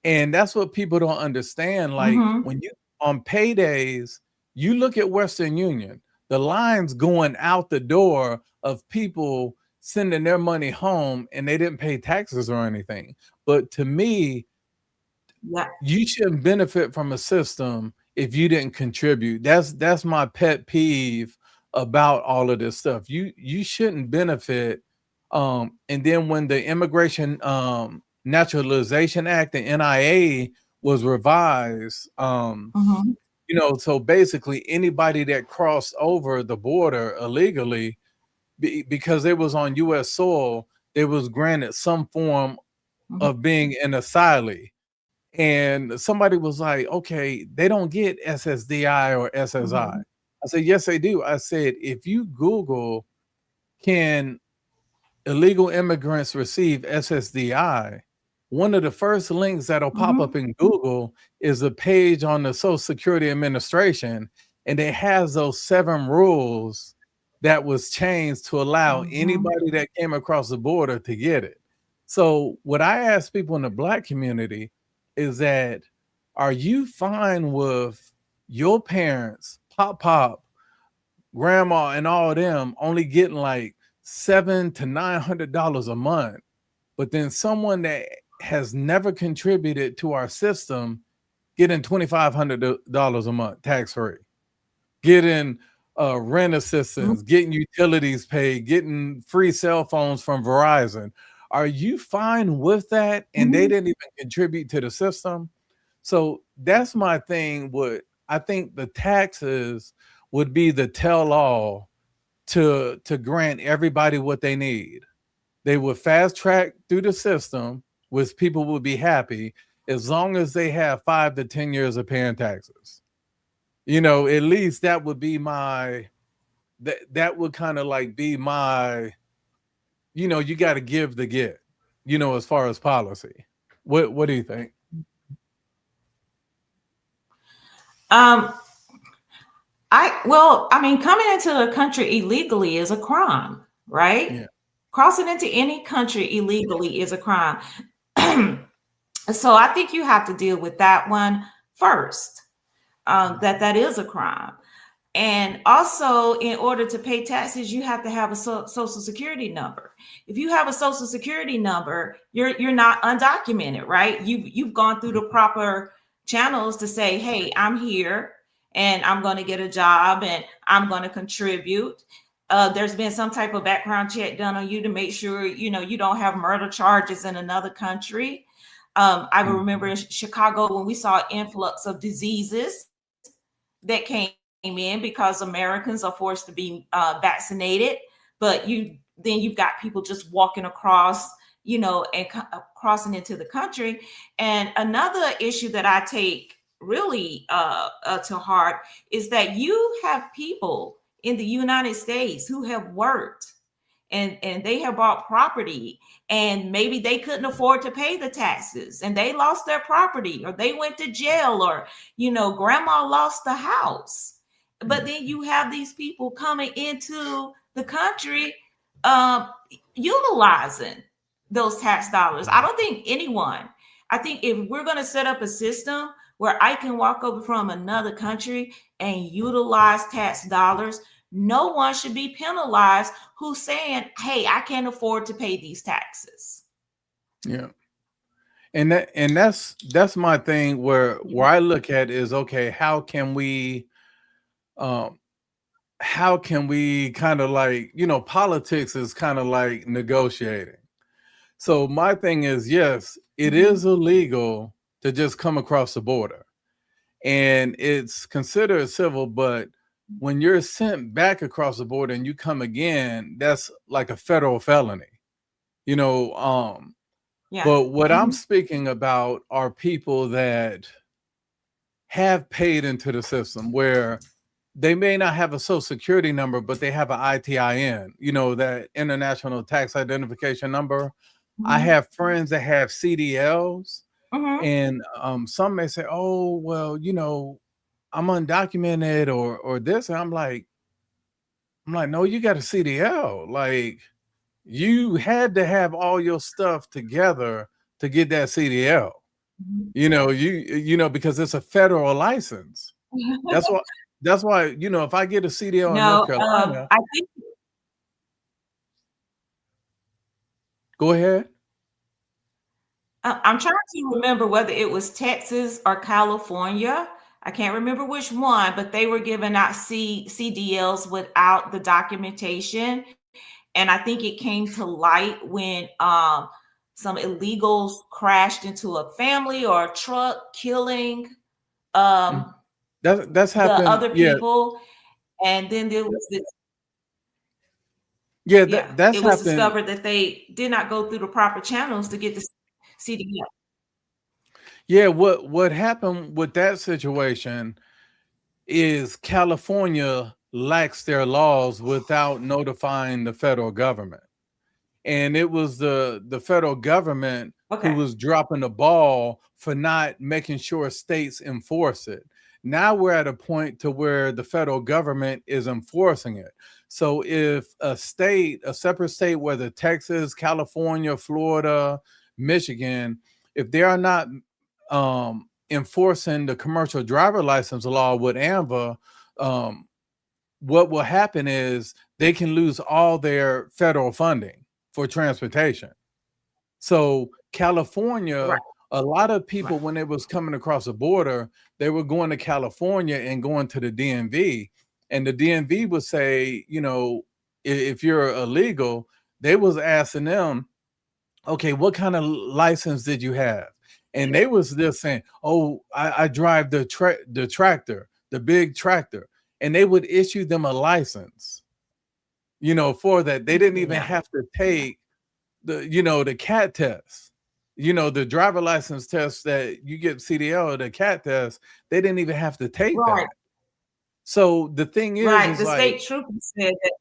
Speaker 2: And that's what people don't understand. Like
Speaker 3: Mm-hmm.
Speaker 2: when you on paydays, you look at Western Union, the lines going out the door of people sending their money home, and they didn't pay taxes or anything. But to me,
Speaker 3: Yeah.
Speaker 2: you shouldn't benefit from a system if you didn't contribute. That's my pet peeve about all of this stuff. You shouldn't benefit. And then when the Immigration Naturalization Act, the NIA, was revised,
Speaker 3: Mm-hmm.
Speaker 2: so basically anybody that crossed over the border illegally, because it was on U.S. soil, they was granted some form
Speaker 3: Mm-hmm.
Speaker 2: of being an asylee. And somebody was like, okay, they don't get SSDI or SSI.
Speaker 3: Mm-hmm.
Speaker 2: I said, yes, they do. I said, if you Google, can illegal immigrants receive SSDI, one of the first links that'll pop
Speaker 3: Mm-hmm.
Speaker 2: up in Google is a page on the Social Security Administration, and it has those 7 rules that was changed to allow
Speaker 3: Mm-hmm.
Speaker 2: anybody that came across the border to get it. So what I ask people in the Black community is that, are you fine with your parents, pop, grandma, and all of them only getting like $700 to $900 a month, but then someone that has never contributed to our system getting $2,500 a month tax free, getting rent assistance, getting utilities paid, getting free cell phones from Verizon? Are you fine with that? And they
Speaker 3: Mm-hmm.
Speaker 2: didn't even contribute to the system. So that's my thing. I think the taxes would be the tell all to grant everybody what they need. They would fast track through the system, which people would be happy, as long as they have 5 to 10 years of paying taxes. At least that would be that would kind of like be my, you got to give to get, as far as policy. What do you think?
Speaker 3: Um, I mean, coming into a country illegally is a crime, right?
Speaker 2: Yeah.
Speaker 3: Crossing into any country illegally is a crime. So I think you have to deal with that one first. That is a crime. And also, in order to pay taxes, you have to have a social security number. If you have a social security number, you're not undocumented, right? You've gone through the proper channels to say, hey, I'm here and I'm going to get a job and I'm going to contribute. There's been some type of background check done on you to make sure you don't have murder charges in another country. I remember in Chicago when we saw an influx of diseases that came in because Americans are forced to be vaccinated, but you've got people just walking across, and crossing into the country. And another issue that I take really to heart is that you have people in the United States who have worked and they have bought property and maybe they couldn't afford to pay the taxes and they lost their property or they went to jail or grandma lost the house, but then you have these people coming into the country utilizing those tax dollars. I think if we're going to set up a system where I can walk over from another country and utilize tax dollars, no one should be penalized who's saying, hey, I can't afford to pay these taxes.
Speaker 2: Yeah. And that's my thing where I look at is, okay, how can we kind of like, politics is kind of like negotiating. So my thing is, yes, it is illegal to just come across the border and it's considered civil, but when you're sent back across the border and you come again, that's like a federal felony,
Speaker 3: Yeah.
Speaker 2: but what I'm speaking about are people that have paid into the system where they may not have a social security number, but they have an ITIN, that international tax identification number. I have friends that have CDLs and some may say, oh, well, I'm undocumented or this. And I'm like, no, you got a CDL. Like you had to have all your stuff together to get that CDL. Because it's a federal license. That's why, if I get a CDL in North Carolina,
Speaker 3: I think
Speaker 2: go ahead.
Speaker 3: I'm trying to remember whether it was Texas or California. I can't remember which one, but they were giving out CDLs without the documentation. And I think it came to light when some illegals crashed into a family or a truck, killing
Speaker 2: That's
Speaker 3: the
Speaker 2: happened.
Speaker 3: other
Speaker 2: Yeah.
Speaker 3: people. And then there was this,
Speaker 2: Yeah,
Speaker 3: yeah,
Speaker 2: that's
Speaker 3: it was
Speaker 2: happened.
Speaker 3: discovered that they did not go through the proper channels to get the CDL.
Speaker 2: Yeah, what happened with that situation is California lacks their laws without notifying the federal government. And it was the federal government who
Speaker 3: Okay.
Speaker 2: was dropping the ball for not making sure states enforce it. Now we're at a point to where the federal government is enforcing it. So if a separate state, whether Texas, California, Florida, Michigan, if they are not enforcing the commercial driver license law with ANVA, what will happen is they can lose all their federal funding for transportation. So California,
Speaker 3: Right.
Speaker 2: a lot of people,
Speaker 3: Right.
Speaker 2: when they was coming across the border, they were going to California and going to the DMV. And the DMV would say, if you're illegal, they was asking them, okay, what kind of license did you have? And they was just saying, oh, I drive the tractor, the big tractor. And they would issue them a license, for that. They didn't even
Speaker 3: Yeah.
Speaker 2: have to take the CAT test, the driver license test that you get CDL, the CAT test, they didn't even have to take
Speaker 3: Right.
Speaker 2: that. So the thing
Speaker 3: Right.
Speaker 2: is
Speaker 3: The
Speaker 2: like,
Speaker 3: state trooper said that.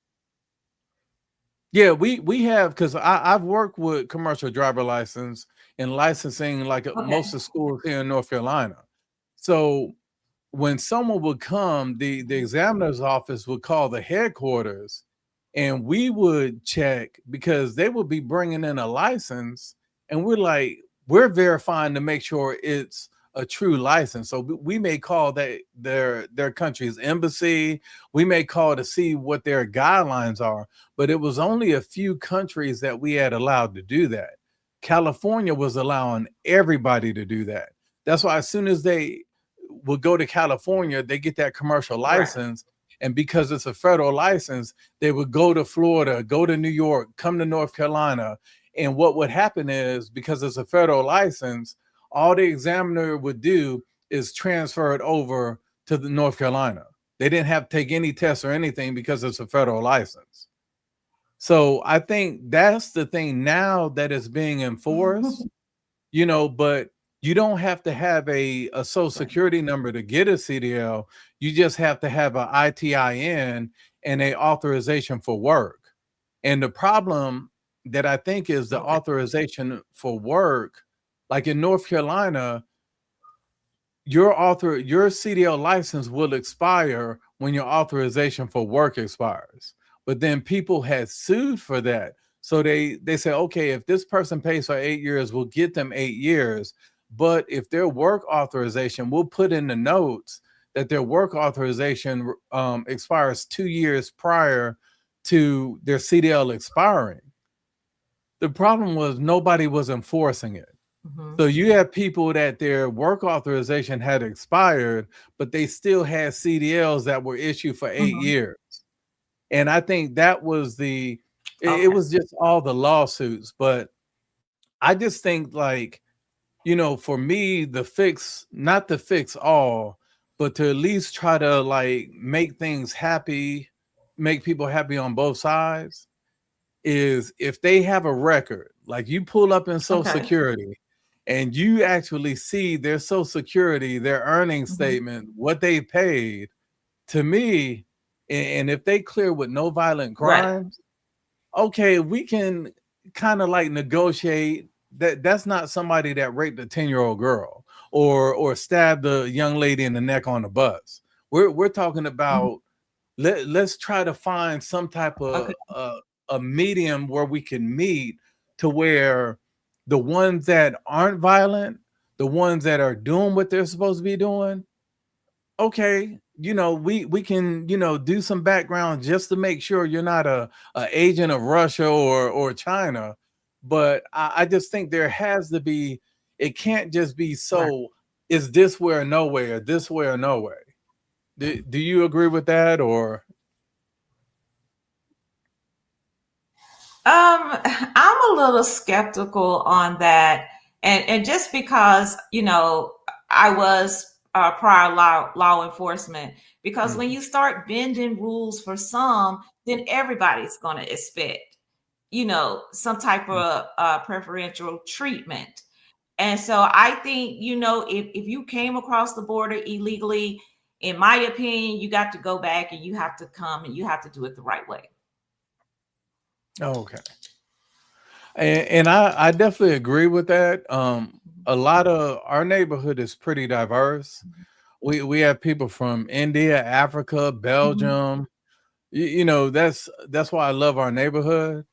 Speaker 2: yeah, we have, because I've worked with commercial driver license and licensing like most
Speaker 3: Okay.
Speaker 2: of the schools here in North Carolina. So when someone would come, the examiner's office would call the headquarters and we would check because they would be bringing in a license and we're verifying to make sure it's a true license. So we may call that their country's embassy. We may call to see what their guidelines are, but it was only a few countries that we had allowed to do that. California was allowing everybody to do that. That's why as soon as they would go to California, they get that commercial
Speaker 3: Right.
Speaker 2: license. And because it's a federal license, they would go to Florida, go to New York, come to North Carolina. And what would happen is, because it's a federal license, all the examiner would do is transfer it over to the North Carolina. They didn't have to take any tests or anything because it's a federal license. So I think that's the thing now that is being enforced, but you don't have to have a social security number to get a CDL. You just have to have an ITIN and a authorization for work. And the problem that I think is the
Speaker 3: Okay.
Speaker 2: authorization for work, like in North Carolina, your CDL license will expire when your authorization for work expires. But then people had sued for that. So they say, okay, if this person pays for 8 years, we'll get them 8 years. But if their work authorization, we'll put in the notes that their work authorization expires 2 years prior to their CDL expiring. The problem was nobody was enforcing it. So you have people that their work authorization had expired, but they still had CDLs that were issued for 8 years. And I think that was it
Speaker 3: Okay.
Speaker 2: was just all the lawsuits. But I just think, like, for me, not to fix all, but to at least try to like make things happy, make people happy on both sides, is if they have a record, like you pull up in Social
Speaker 3: Okay.
Speaker 2: Security and you actually see their Social Security, their earnings statement, what they paid, to me, and if they clear with no violent
Speaker 3: Right.
Speaker 2: crimes, okay, we can kind of like negotiate that. That's not somebody that raped a 10-year-old girl or stabbed a young lady in the neck on the bus. We're talking about let's try to find some type of
Speaker 3: Okay.
Speaker 2: a medium where we can meet, to where the ones that aren't violent, the ones that are doing what they're supposed to be doing, okay, we can, do some background just to make sure you're not a agent of Russia or China. But I just think there has to be, it can't just be
Speaker 3: Right.
Speaker 2: so, is this way or nowhere, this way or no way. Do you agree with that, or?
Speaker 3: I'm a little skeptical on that, and just because I was prior law enforcement, because when
Speaker 2: Mhm.
Speaker 3: you start bending rules for some, then everybody's going to expect some type of preferential treatment. And so I think if you came across the border illegally, in my opinion, you got to go back and you have to come and you have to do it the right way.
Speaker 2: Okay. And I definitely agree with that. A lot of our neighborhood is pretty diverse. We have people from India, Africa,
Speaker 3: Mhm.
Speaker 2: Belgium. That's why I love our neighborhood.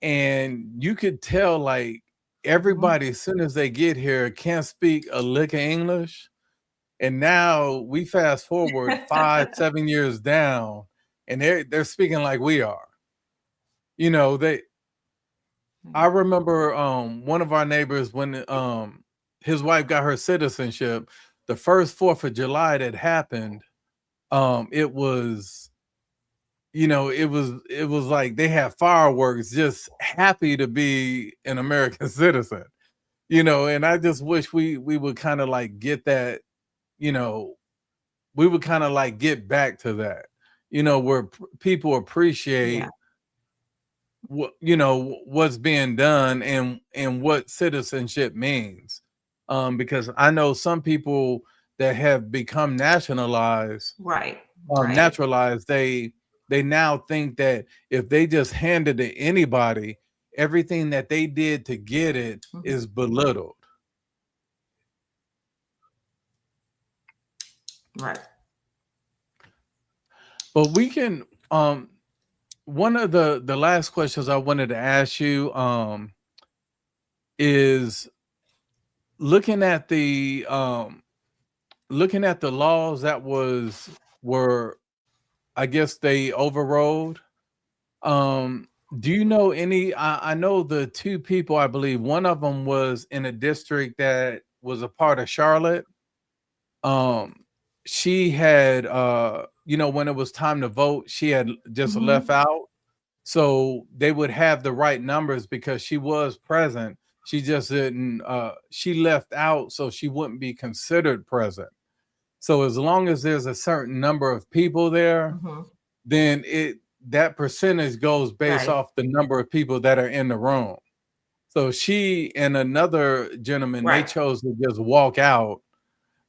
Speaker 2: And you could tell, like,
Speaker 3: Mhm.
Speaker 2: everybody as soon as they get here can't speak a lick of English. And now we fast forward 5, 7 years down, and they're speaking like we are. They I remember one of our neighbors, when his wife got her citizenship, the first 4th of July that happened, it was, it was like they had fireworks, just happy to be an American citizen. And I just wish we would kind of like get that, you know, we would kind of like get back to that, where people
Speaker 3: Yeah.
Speaker 2: appreciate what's being done and what citizenship means. Because I know some people that have become
Speaker 3: Right. Right.
Speaker 2: naturalized, they now think that if they just hand it to anybody, everything that they did to get it
Speaker 3: Mhm.
Speaker 2: is belittled.
Speaker 3: Right.
Speaker 2: But we can, one of the last questions I wanted to ask you is, looking at the laws that were, I guess they overrode. Um, do you know any? I know the two people. I believe one of them was in a district that was a part of Charlotte. Um, she had, when it was time to vote, she had just left
Speaker 3: Mm-hmm.
Speaker 2: out. So they would have the right numbers because she was present. She just didn't. She left out, so she wouldn't be considered present. So as long as there's a certain number of people there,
Speaker 3: Mm-hmm.
Speaker 2: then it that percentage goes based
Speaker 3: Right.
Speaker 2: off the number of people that are in the room. So she and another gentleman, they
Speaker 3: Right.
Speaker 2: chose to just walk out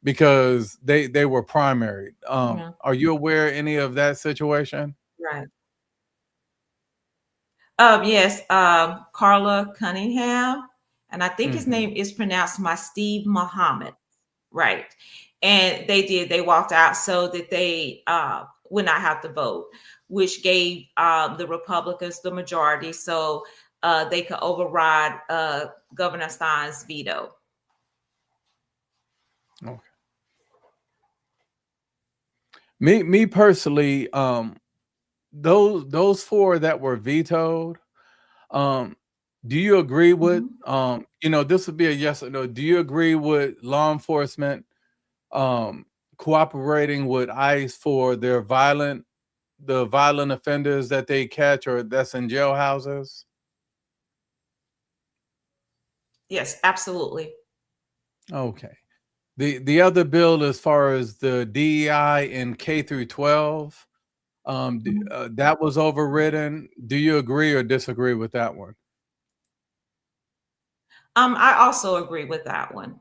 Speaker 2: because they were primaried.
Speaker 3: Yeah.
Speaker 2: Are you aware of any of that situation?
Speaker 3: Right. Yes. Carla Cunningham, and I think his
Speaker 2: Hmm.
Speaker 3: name is pronounced my Steve Muhammad. Right. And they did. They walked out so that they would not have to vote, which gave the Republicans the majority, so they could override Governor Stein's veto.
Speaker 2: Okay. Me personally, those four that were vetoed, um, do you agree with,
Speaker 3: Mhm.
Speaker 2: this would be a yes or no. Do you agree with law enforcement um cooperating with ICE for the violent offenders that they catch or that's in jailhouses?
Speaker 3: Yes, absolutely.
Speaker 2: Okay. The other bill as far as the DEI in K through 12,
Speaker 3: Mhm.
Speaker 2: that was overridden. Do you agree or disagree with that one?
Speaker 3: I also agree with that one.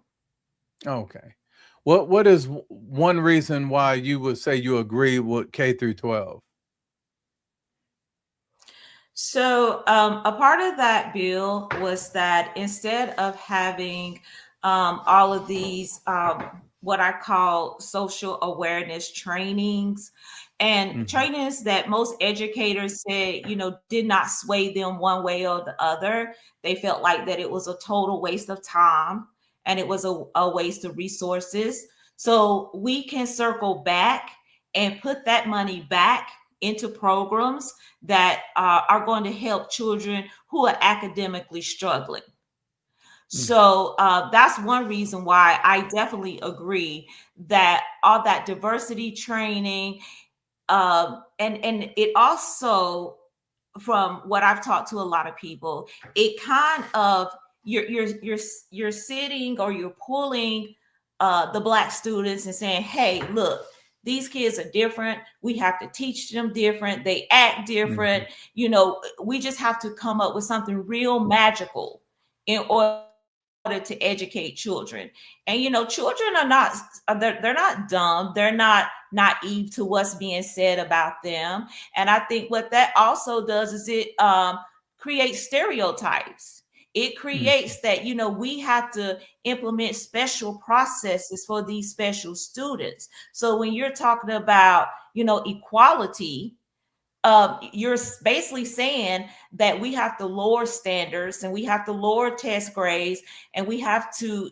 Speaker 2: Okay. What is one reason why you would say you agree with K through 12?
Speaker 3: So, a part of that bill was that instead of having all of these, what I call social awareness trainings, and
Speaker 2: Mhm.
Speaker 3: trainings that most educators said, did not sway them one way or the other, they felt like that it was a total waste of time and it was a waste of resources. So, we can circle back and put that money back into programs that are going to help children who are academically struggling.
Speaker 2: Mm.
Speaker 3: So that's one reason why I definitely agree that all that diversity training, and it also, from what I've talked to a lot of people, it kind of, you're sitting or you're pulling the black students and saying, hey, look, these kids are different. We have to teach them different. They act different.
Speaker 2: Mhm.
Speaker 3: We just have to come up with something real magical in order to educate children. And children are not, they're not dumb. They're not naive to what's being said about them. And I think what that also does is it creates stereotypes. It
Speaker 2: Mhm.
Speaker 3: creates that we have to implement special processes for these special students. So when you're talking about equality, you're basically saying that we have to lower standards and we have to lower test grades and we have to,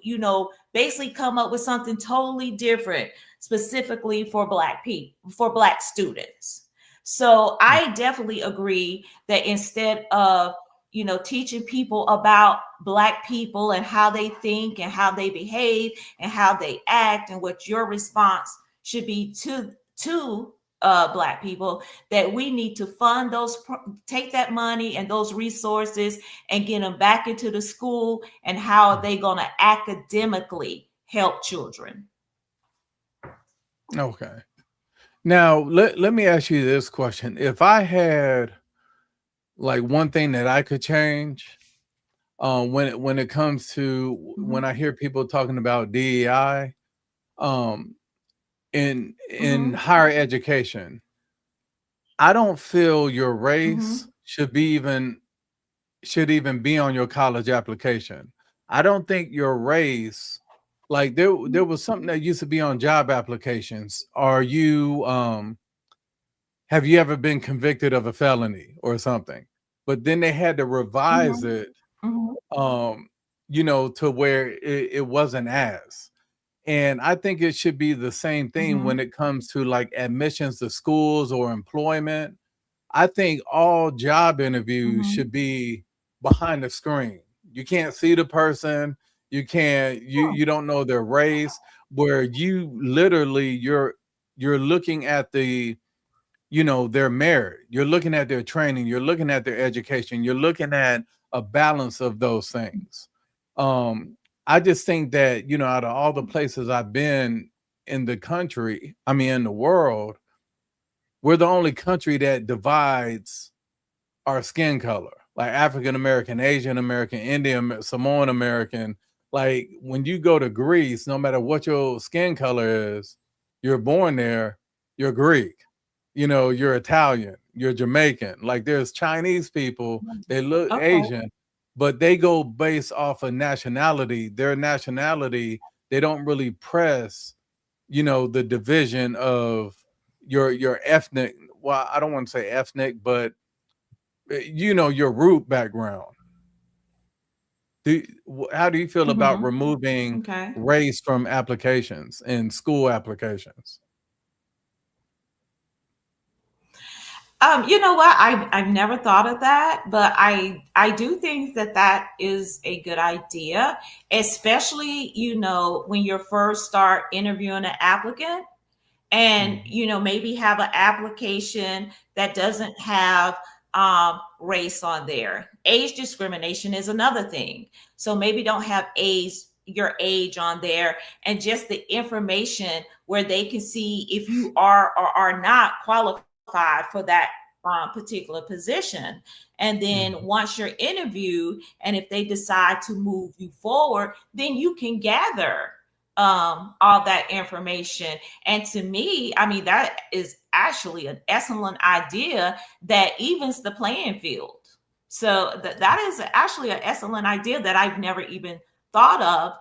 Speaker 3: basically come up with something totally different, specifically for black people, for black students. So
Speaker 2: Mm.
Speaker 3: I definitely agree that instead of, teaching people about black people and how they think and how they behave and how they act and what your response should be to black people, that we need to fund take that money and those resources and get them back into the school, and how are they going to academically help children.
Speaker 2: Okay. Now let me ask you this question. If I had like one thing that I could change, when it comes to when
Speaker 3: Mhm.
Speaker 2: I hear people talking about DEI, um, in
Speaker 3: Mhm.
Speaker 2: higher education, I don't feel your race
Speaker 3: Mhm.
Speaker 2: should even be on your college application. I don't think your race, like there was something that used to be on job applications. Have you ever been convicted of a felony or something? But then they had to revise
Speaker 3: Mhm.
Speaker 2: it.
Speaker 3: Mhm.
Speaker 2: Um, to where it wasn't as. And I think it should be the same thing when
Speaker 3: Mm-hmm.
Speaker 2: it comes to like admissions to schools or employment. I think all job interviews
Speaker 3: Mm-hmm.
Speaker 2: should be behind the screen. You can't see the person. You can't you don't know their race, where you literally you're looking at their merit. You're looking at their training, you're looking at their education, you're looking at a balance of those things. I just think that, out of all the places I've been in the country, I mean in the world, we're the only country that divides our skin color, like African American, Asian American, Indian, Samoan American. Like when you go to Greece, no matter what your skin color is, you're born there, you're Greek, you're Italian, you're Jamaican. Like there's Chinese people, they look
Speaker 3: Okay.
Speaker 2: Asian, but they go based off of nationality. Their nationality, they don't really press, the division of your ethnic. Well, I don't want to say ethnic, but your root background. How do you feel about
Speaker 3: Mm-hmm.
Speaker 2: removing
Speaker 3: Okay.
Speaker 2: race from applications and school applications?
Speaker 3: You know what? I've never thought of that, but I do think that that is a good idea, especially when you're first start interviewing an applicant, and
Speaker 2: Mhm.
Speaker 3: maybe have an application that doesn't have race on there. Age discrimination is another thing, so maybe don't have your age on there, and just the information where they can see if you are or are not qualified for that particular position. And then
Speaker 2: Mhm.
Speaker 3: once you're interviewed, and if they decide to move you forward, then you can gather all that information. And to me, I mean, that is actually an excellent idea that evens the playing field. So that is actually an excellent idea that I've never even thought of.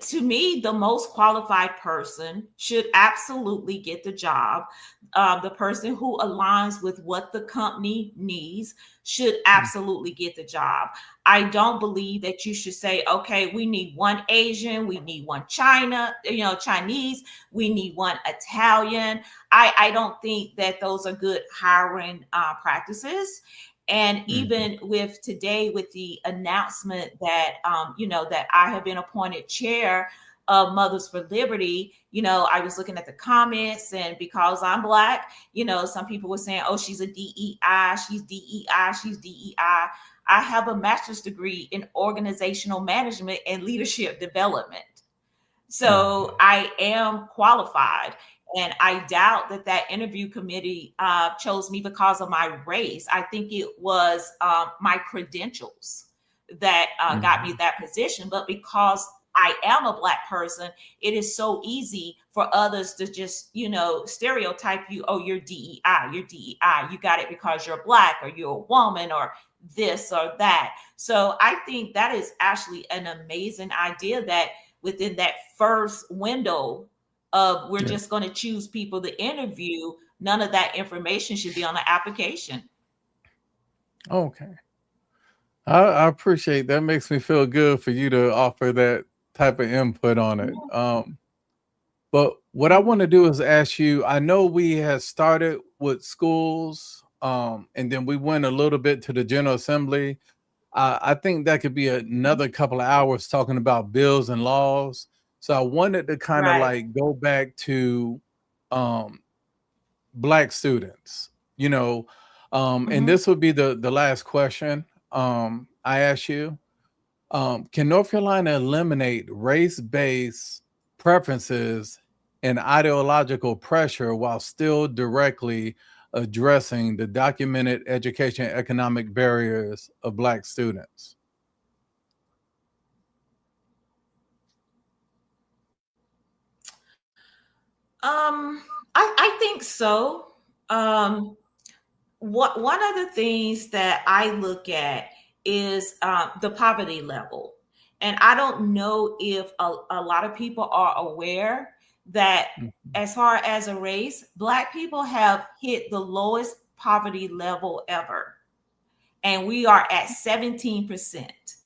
Speaker 3: To me, the most qualified person should absolutely get the job. The person who aligns with what the company needs should
Speaker 2: Mhm.
Speaker 3: absolutely get the job. I don't believe that you should say, okay, we need one Asian, we need one Chinese, we need one Italian. I don't think that those are good hiring practices. And
Speaker 2: Mhm.
Speaker 3: even with today, with the announcement that that I have been appointed chair of Mothers for Liberty, I was looking at the comments, and because I'm Black, some people were saying, "Oh, she's a DEI, she's DEI, she's DEI." I have a master's degree in organizational management and leadership development. So
Speaker 2: Mhm.
Speaker 3: I am qualified. And I doubt that that interview committee chose me because of my race. I think it was my credentials that got me
Speaker 2: Mhm.
Speaker 3: that position. But because I am a Black person, it is so easy for others to just, stereotype you. Oh, you're DEI, you're DEI. You got it because you're Black, or you're a woman, or this or that. So I think that is actually an amazing idea, that within that first window of we're
Speaker 2: Yeah.
Speaker 3: just going to choose people to interview, none of that information should be on the application.
Speaker 2: Okay. I appreciate that. Makes me feel good for you to offer that type of input on it. But what I want to do is ask you, I know we had started with schools, and then we went a little bit to the General Assembly. I think that could be another couple of hours talking about bills and laws. So I wanted to kind of
Speaker 3: Right.
Speaker 2: like go back to um, Black students, and
Speaker 3: Hmm.
Speaker 2: this would be the last question I ask you. Can North Carolina eliminate race-based preferences and ideological pressure while still directly addressing the documented education economic barriers of Black students?
Speaker 3: Um, I think so. Um, what One of the things that I look at is the poverty level, and I don't know if a lot of people are aware that,
Speaker 2: Mhm.
Speaker 3: as far as a race, Black people have hit the lowest poverty level ever, and we are at 17%.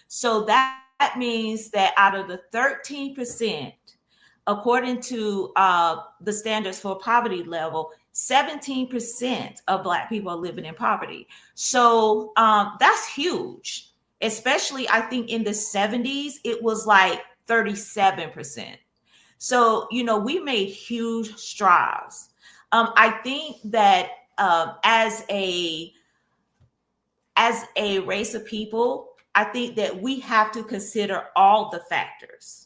Speaker 3: So that means that out of the 13%, according to the standards for poverty level, 17% of Black people are living in poverty. So that's huge. Especially, I think in the 70s, it was like 37%. So, we made huge strides. I think that as a race of people, I think that we have to consider all the factors.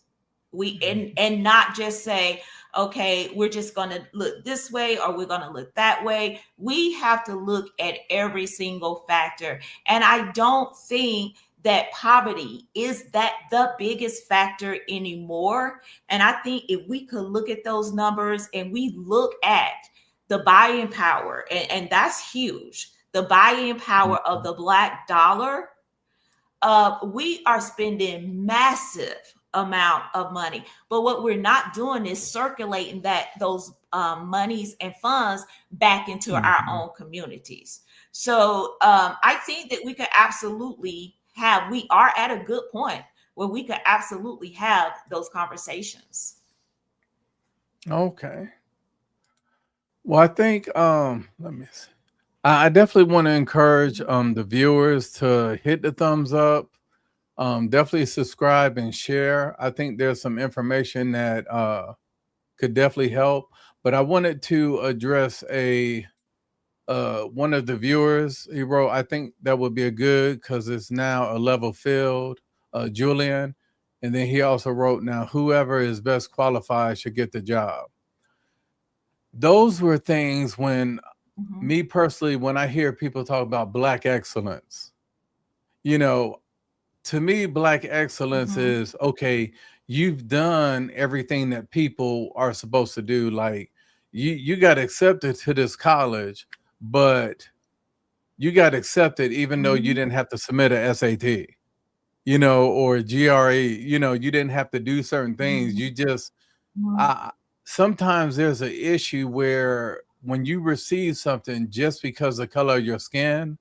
Speaker 3: And not just say, okay, we're just going to look this way or we're going to look that way. We have to look at every single factor. And I don't think that poverty is that the biggest factor anymore. And I think if we could look at those numbers and we look at the buying power, and that's huge, the buying power of the Black dollar, we are spending massive amount of money. But what we're not doing is circulating those monies and funds back into our own communities. So I think that we are at a good point where we could absolutely have those conversations.
Speaker 2: Okay. Well, I think let me see. I definitely want to encourage the viewers to hit the thumbs up. Definitely subscribe and share. I think there's some information that could definitely help. But I wanted to address one of the viewers. He wrote, I think that would be a good because it's now a level field, Julian. And then he also wrote, now whoever is best qualified should get the job. Those were things when me personally, when I hear people talk about Black excellence, to me, Black excellence is, okay, you've done everything that people are supposed to do. Like you got accepted to this college, but you got accepted even though you didn't have to submit a SAT, or GRE, you didn't have to do certain things. You just, sometimes there's an issue where when you receive something just because of the color of your skin,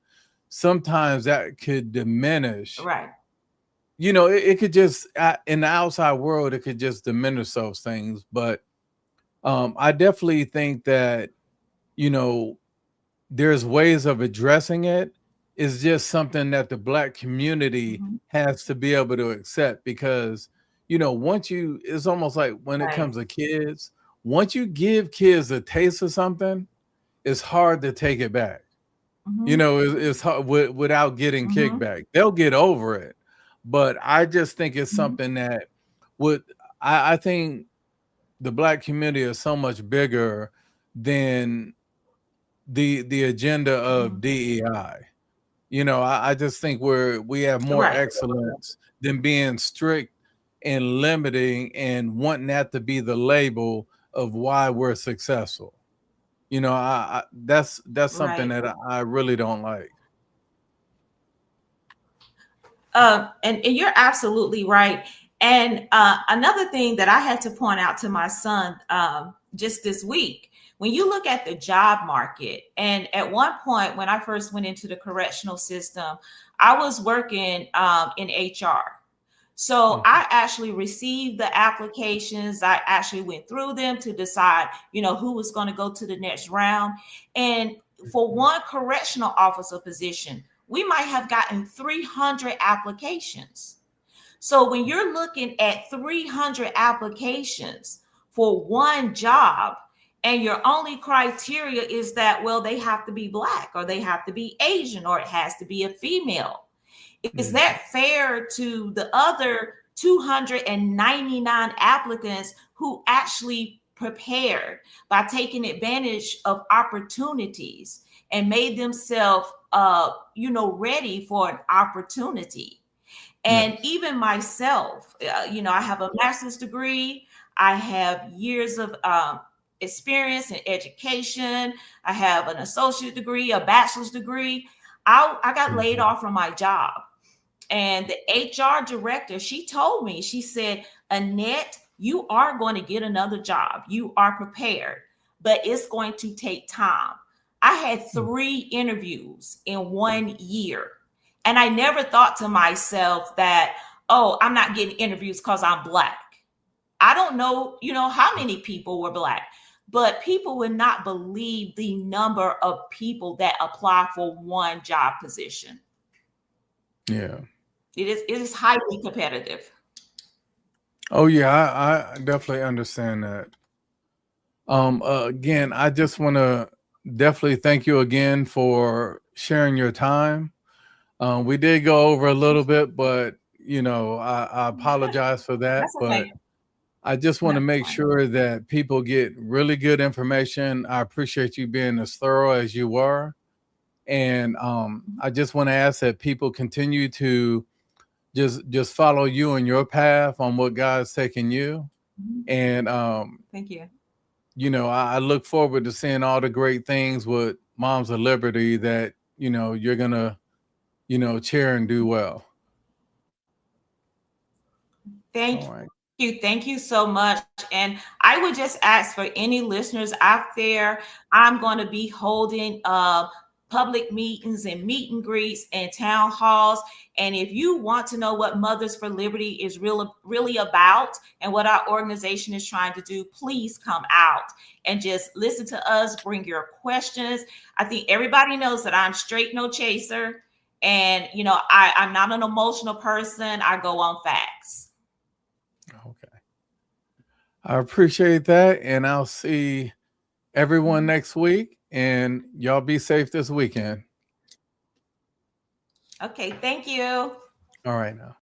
Speaker 2: sometimes that could diminish.
Speaker 3: Right.
Speaker 2: It could just, in the outside world, it could just diminish those things. But I definitely think that, there's ways of addressing it. It's just something that the Black community has to be able to accept because, it's almost like when it comes to kids, once you give kids a taste of something, it's hard to take it back. It's hard without getting kickback. They'll get over it. But I just think it's something that I think the Black community is so much bigger than the agenda of DEI. I just think we have more excellence than being strict and limiting and wanting that to be the label of why we're successful. That's something that I really don't like.
Speaker 3: And you're absolutely right. And another thing that I had to point out to my son just this week, when you look at the job market, and at one point when I first went into the correctional system, I was working in HR. So I actually received the applications. I actually went through them to decide, who was going to go to the next round. And for one correctional officer position, we might have gotten 300 applications. So when you're looking at 300 applications for one job, and your only criteria is that, well, they have to be Black or they have to be Asian or it has to be a female. Is that fair to the other 299 applicants who actually prepared by taking advantage of opportunities and made themselves, ready for an opportunity? And even myself, I have a master's degree. I have years of experience in education. I have an associate degree, a bachelor's degree. I got laid off from my job. And the HR director, she told me, she said, Annette, you are going to get another job. You are prepared, but it's going to take time. I had 3 interviews in 1 year. And I never thought to myself that, oh, I'm not getting interviews because I'm Black. I don't know, how many people were Black, but people would not believe the number of people that apply for one job position.
Speaker 2: Yeah.
Speaker 3: It is highly competitive.
Speaker 2: Oh yeah, I definitely understand that. Again, I just want to definitely thank you again for sharing your time. We did go over a little bit, but I apologize for that.
Speaker 3: That's
Speaker 2: But
Speaker 3: okay.
Speaker 2: I just want to
Speaker 3: That's
Speaker 2: make
Speaker 3: fine.
Speaker 2: sure that people get really good information. I appreciate you being as thorough as you were. And I just want to ask that people continue to just follow you and your path on what God's taking you. And
Speaker 3: Thank you.
Speaker 2: I look forward to seeing all the great things with Moms of Liberty that you're gonna chair and do well.
Speaker 3: Thank
Speaker 2: All right.
Speaker 3: you. Thank you so much. And I would just ask for any listeners out there, I'm going to be holding public meetings and meet and greets and town halls. And if you want to know what Mothers for Liberty is really about and what our organization is trying to do, please come out and just listen to us, bring your questions. I think everybody knows that I'm straight, no chaser. And, I'm not an emotional person. I go on facts.
Speaker 2: Okay. I appreciate that, and I'll see everyone next week. And y'all be safe this weekend.
Speaker 3: Okay, thank you.
Speaker 2: All right now.